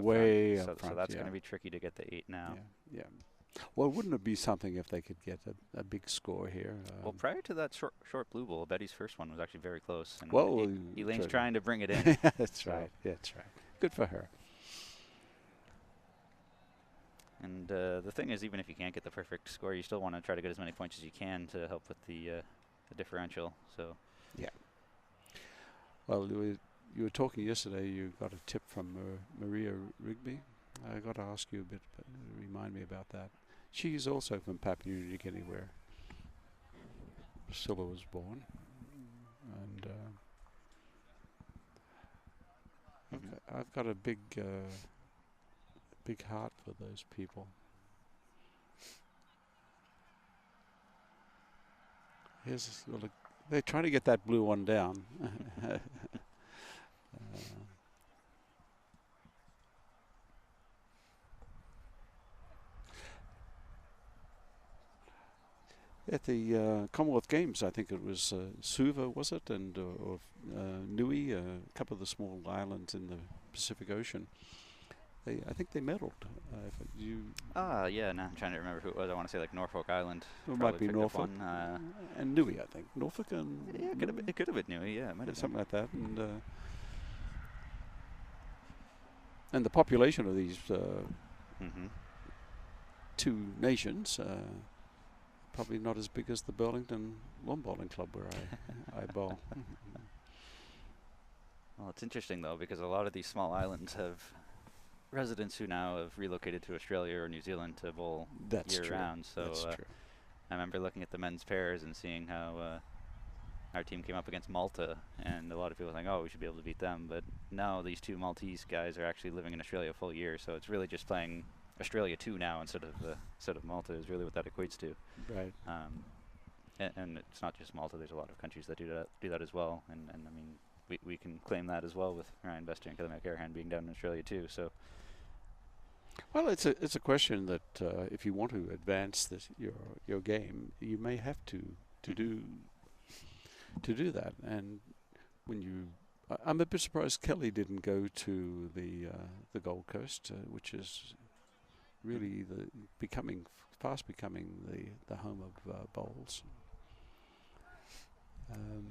up front. So that's going to be tricky to get the 8 now. Yeah. Well, wouldn't it be something if they could get a big score here? Well, prior to that short blue ball, Betty's first one was actually very close. And well, Elaine's trying to bring it in. That's right. That's right. Good for her. And the thing is, even if you can't get the perfect score, you still want to try to get as many points as you can to help with the differential. So. Yeah. Well, you were talking yesterday. You got a tip from Maria Rigby. I got to ask you a bit, remind me about that. She's also from Papua New Guinea, where Priscilla was born, and I've got a big heart for those people. They're trying to get that blue one down. At the Commonwealth Games, I think it was Suva, was it, and or Nui, a couple of the small islands in the Pacific Ocean. I think they medaled. Yeah. Now I'm trying to remember who it was. I want to say like Norfolk Island. It might be Norfolk. And Nui, I think. Norfolk and yeah, it could have been Nui. Yeah, it might have something like that. And the population of these 2 nations. Probably not as big as the Burlington Lawn Bowling Club where I bowl. Well, it's interesting though, because a lot of these small islands have residents who now have relocated to Australia or New Zealand to bowl year-round. So That's true. I remember looking at the men's pairs and seeing how our team came up against Malta, and a lot of people think, oh, we should be able to beat them. But now these two Maltese guys are actually living in Australia a full year, so it's really just playing Australia 2 now instead of Malta is really what that equates to. Right. And it's not just Malta. There's a lot of countries that do that as well. And I mean, we can claim that as well with Ryan Bester and Kelly McCarahan being down in Australia too. So. Well, it's a question that if you want to advance your game, you may have to do that. And when I'm a bit surprised Kelly didn't go to the Gold Coast, which is really fast becoming the home of bowls.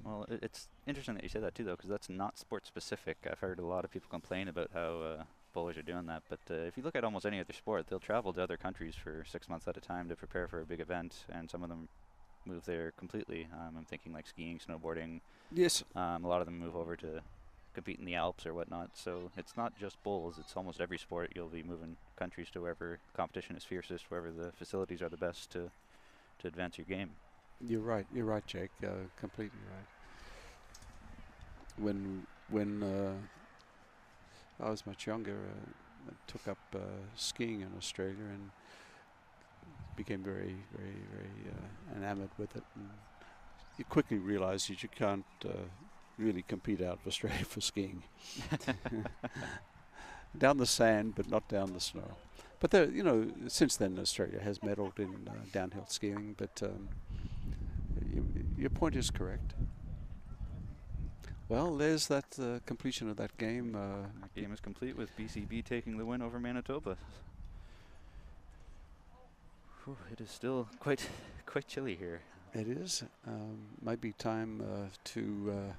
Well, it's interesting that you say that too, though, because that's not sport specific. I've heard a lot of people complain about how bowlers are doing that, but if you look at almost any other sport, they'll travel to other countries for 6 months at a time to prepare for a big event, and some of them move there completely. I'm thinking like skiing, snowboarding. Yes. A lot of them move over to compete in the Alps or whatnot. So it's not just bowls; it's almost every sport. You'll be moving countries to wherever competition is fiercest, wherever the facilities are the best to advance your game. You're right, Jake. Completely right. When I was much younger, I took up skiing in Australia and became very, very, very enamored with it. And you quickly realise that you can't really compete out of Australia for skiing. Down the sand, but not down the snow. But there, since then Australia has medalled in downhill skiing. But your point is correct. Well, there's that completion of that game. That game is complete with BCB taking the win over Manitoba. Whew, it is still quite chilly here. It is. Might be time to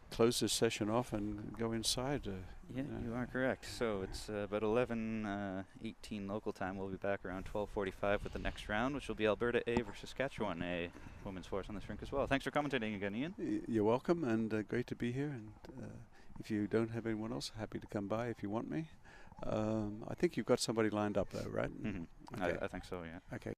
close this session off and go inside. Yeah, you are correct. So it's about 11:18 local time. We'll be back around 12:45 with the next round, which will be Alberta A versus Saskatchewan A women's force on this rink as well. Thanks for commentating again, Ian. You're welcome, and great to be here. And if you don't have anyone else, happy to come by if you want me. I think you've got somebody lined up, though, right? Mm-hmm. Okay. I think so, yeah. Okay.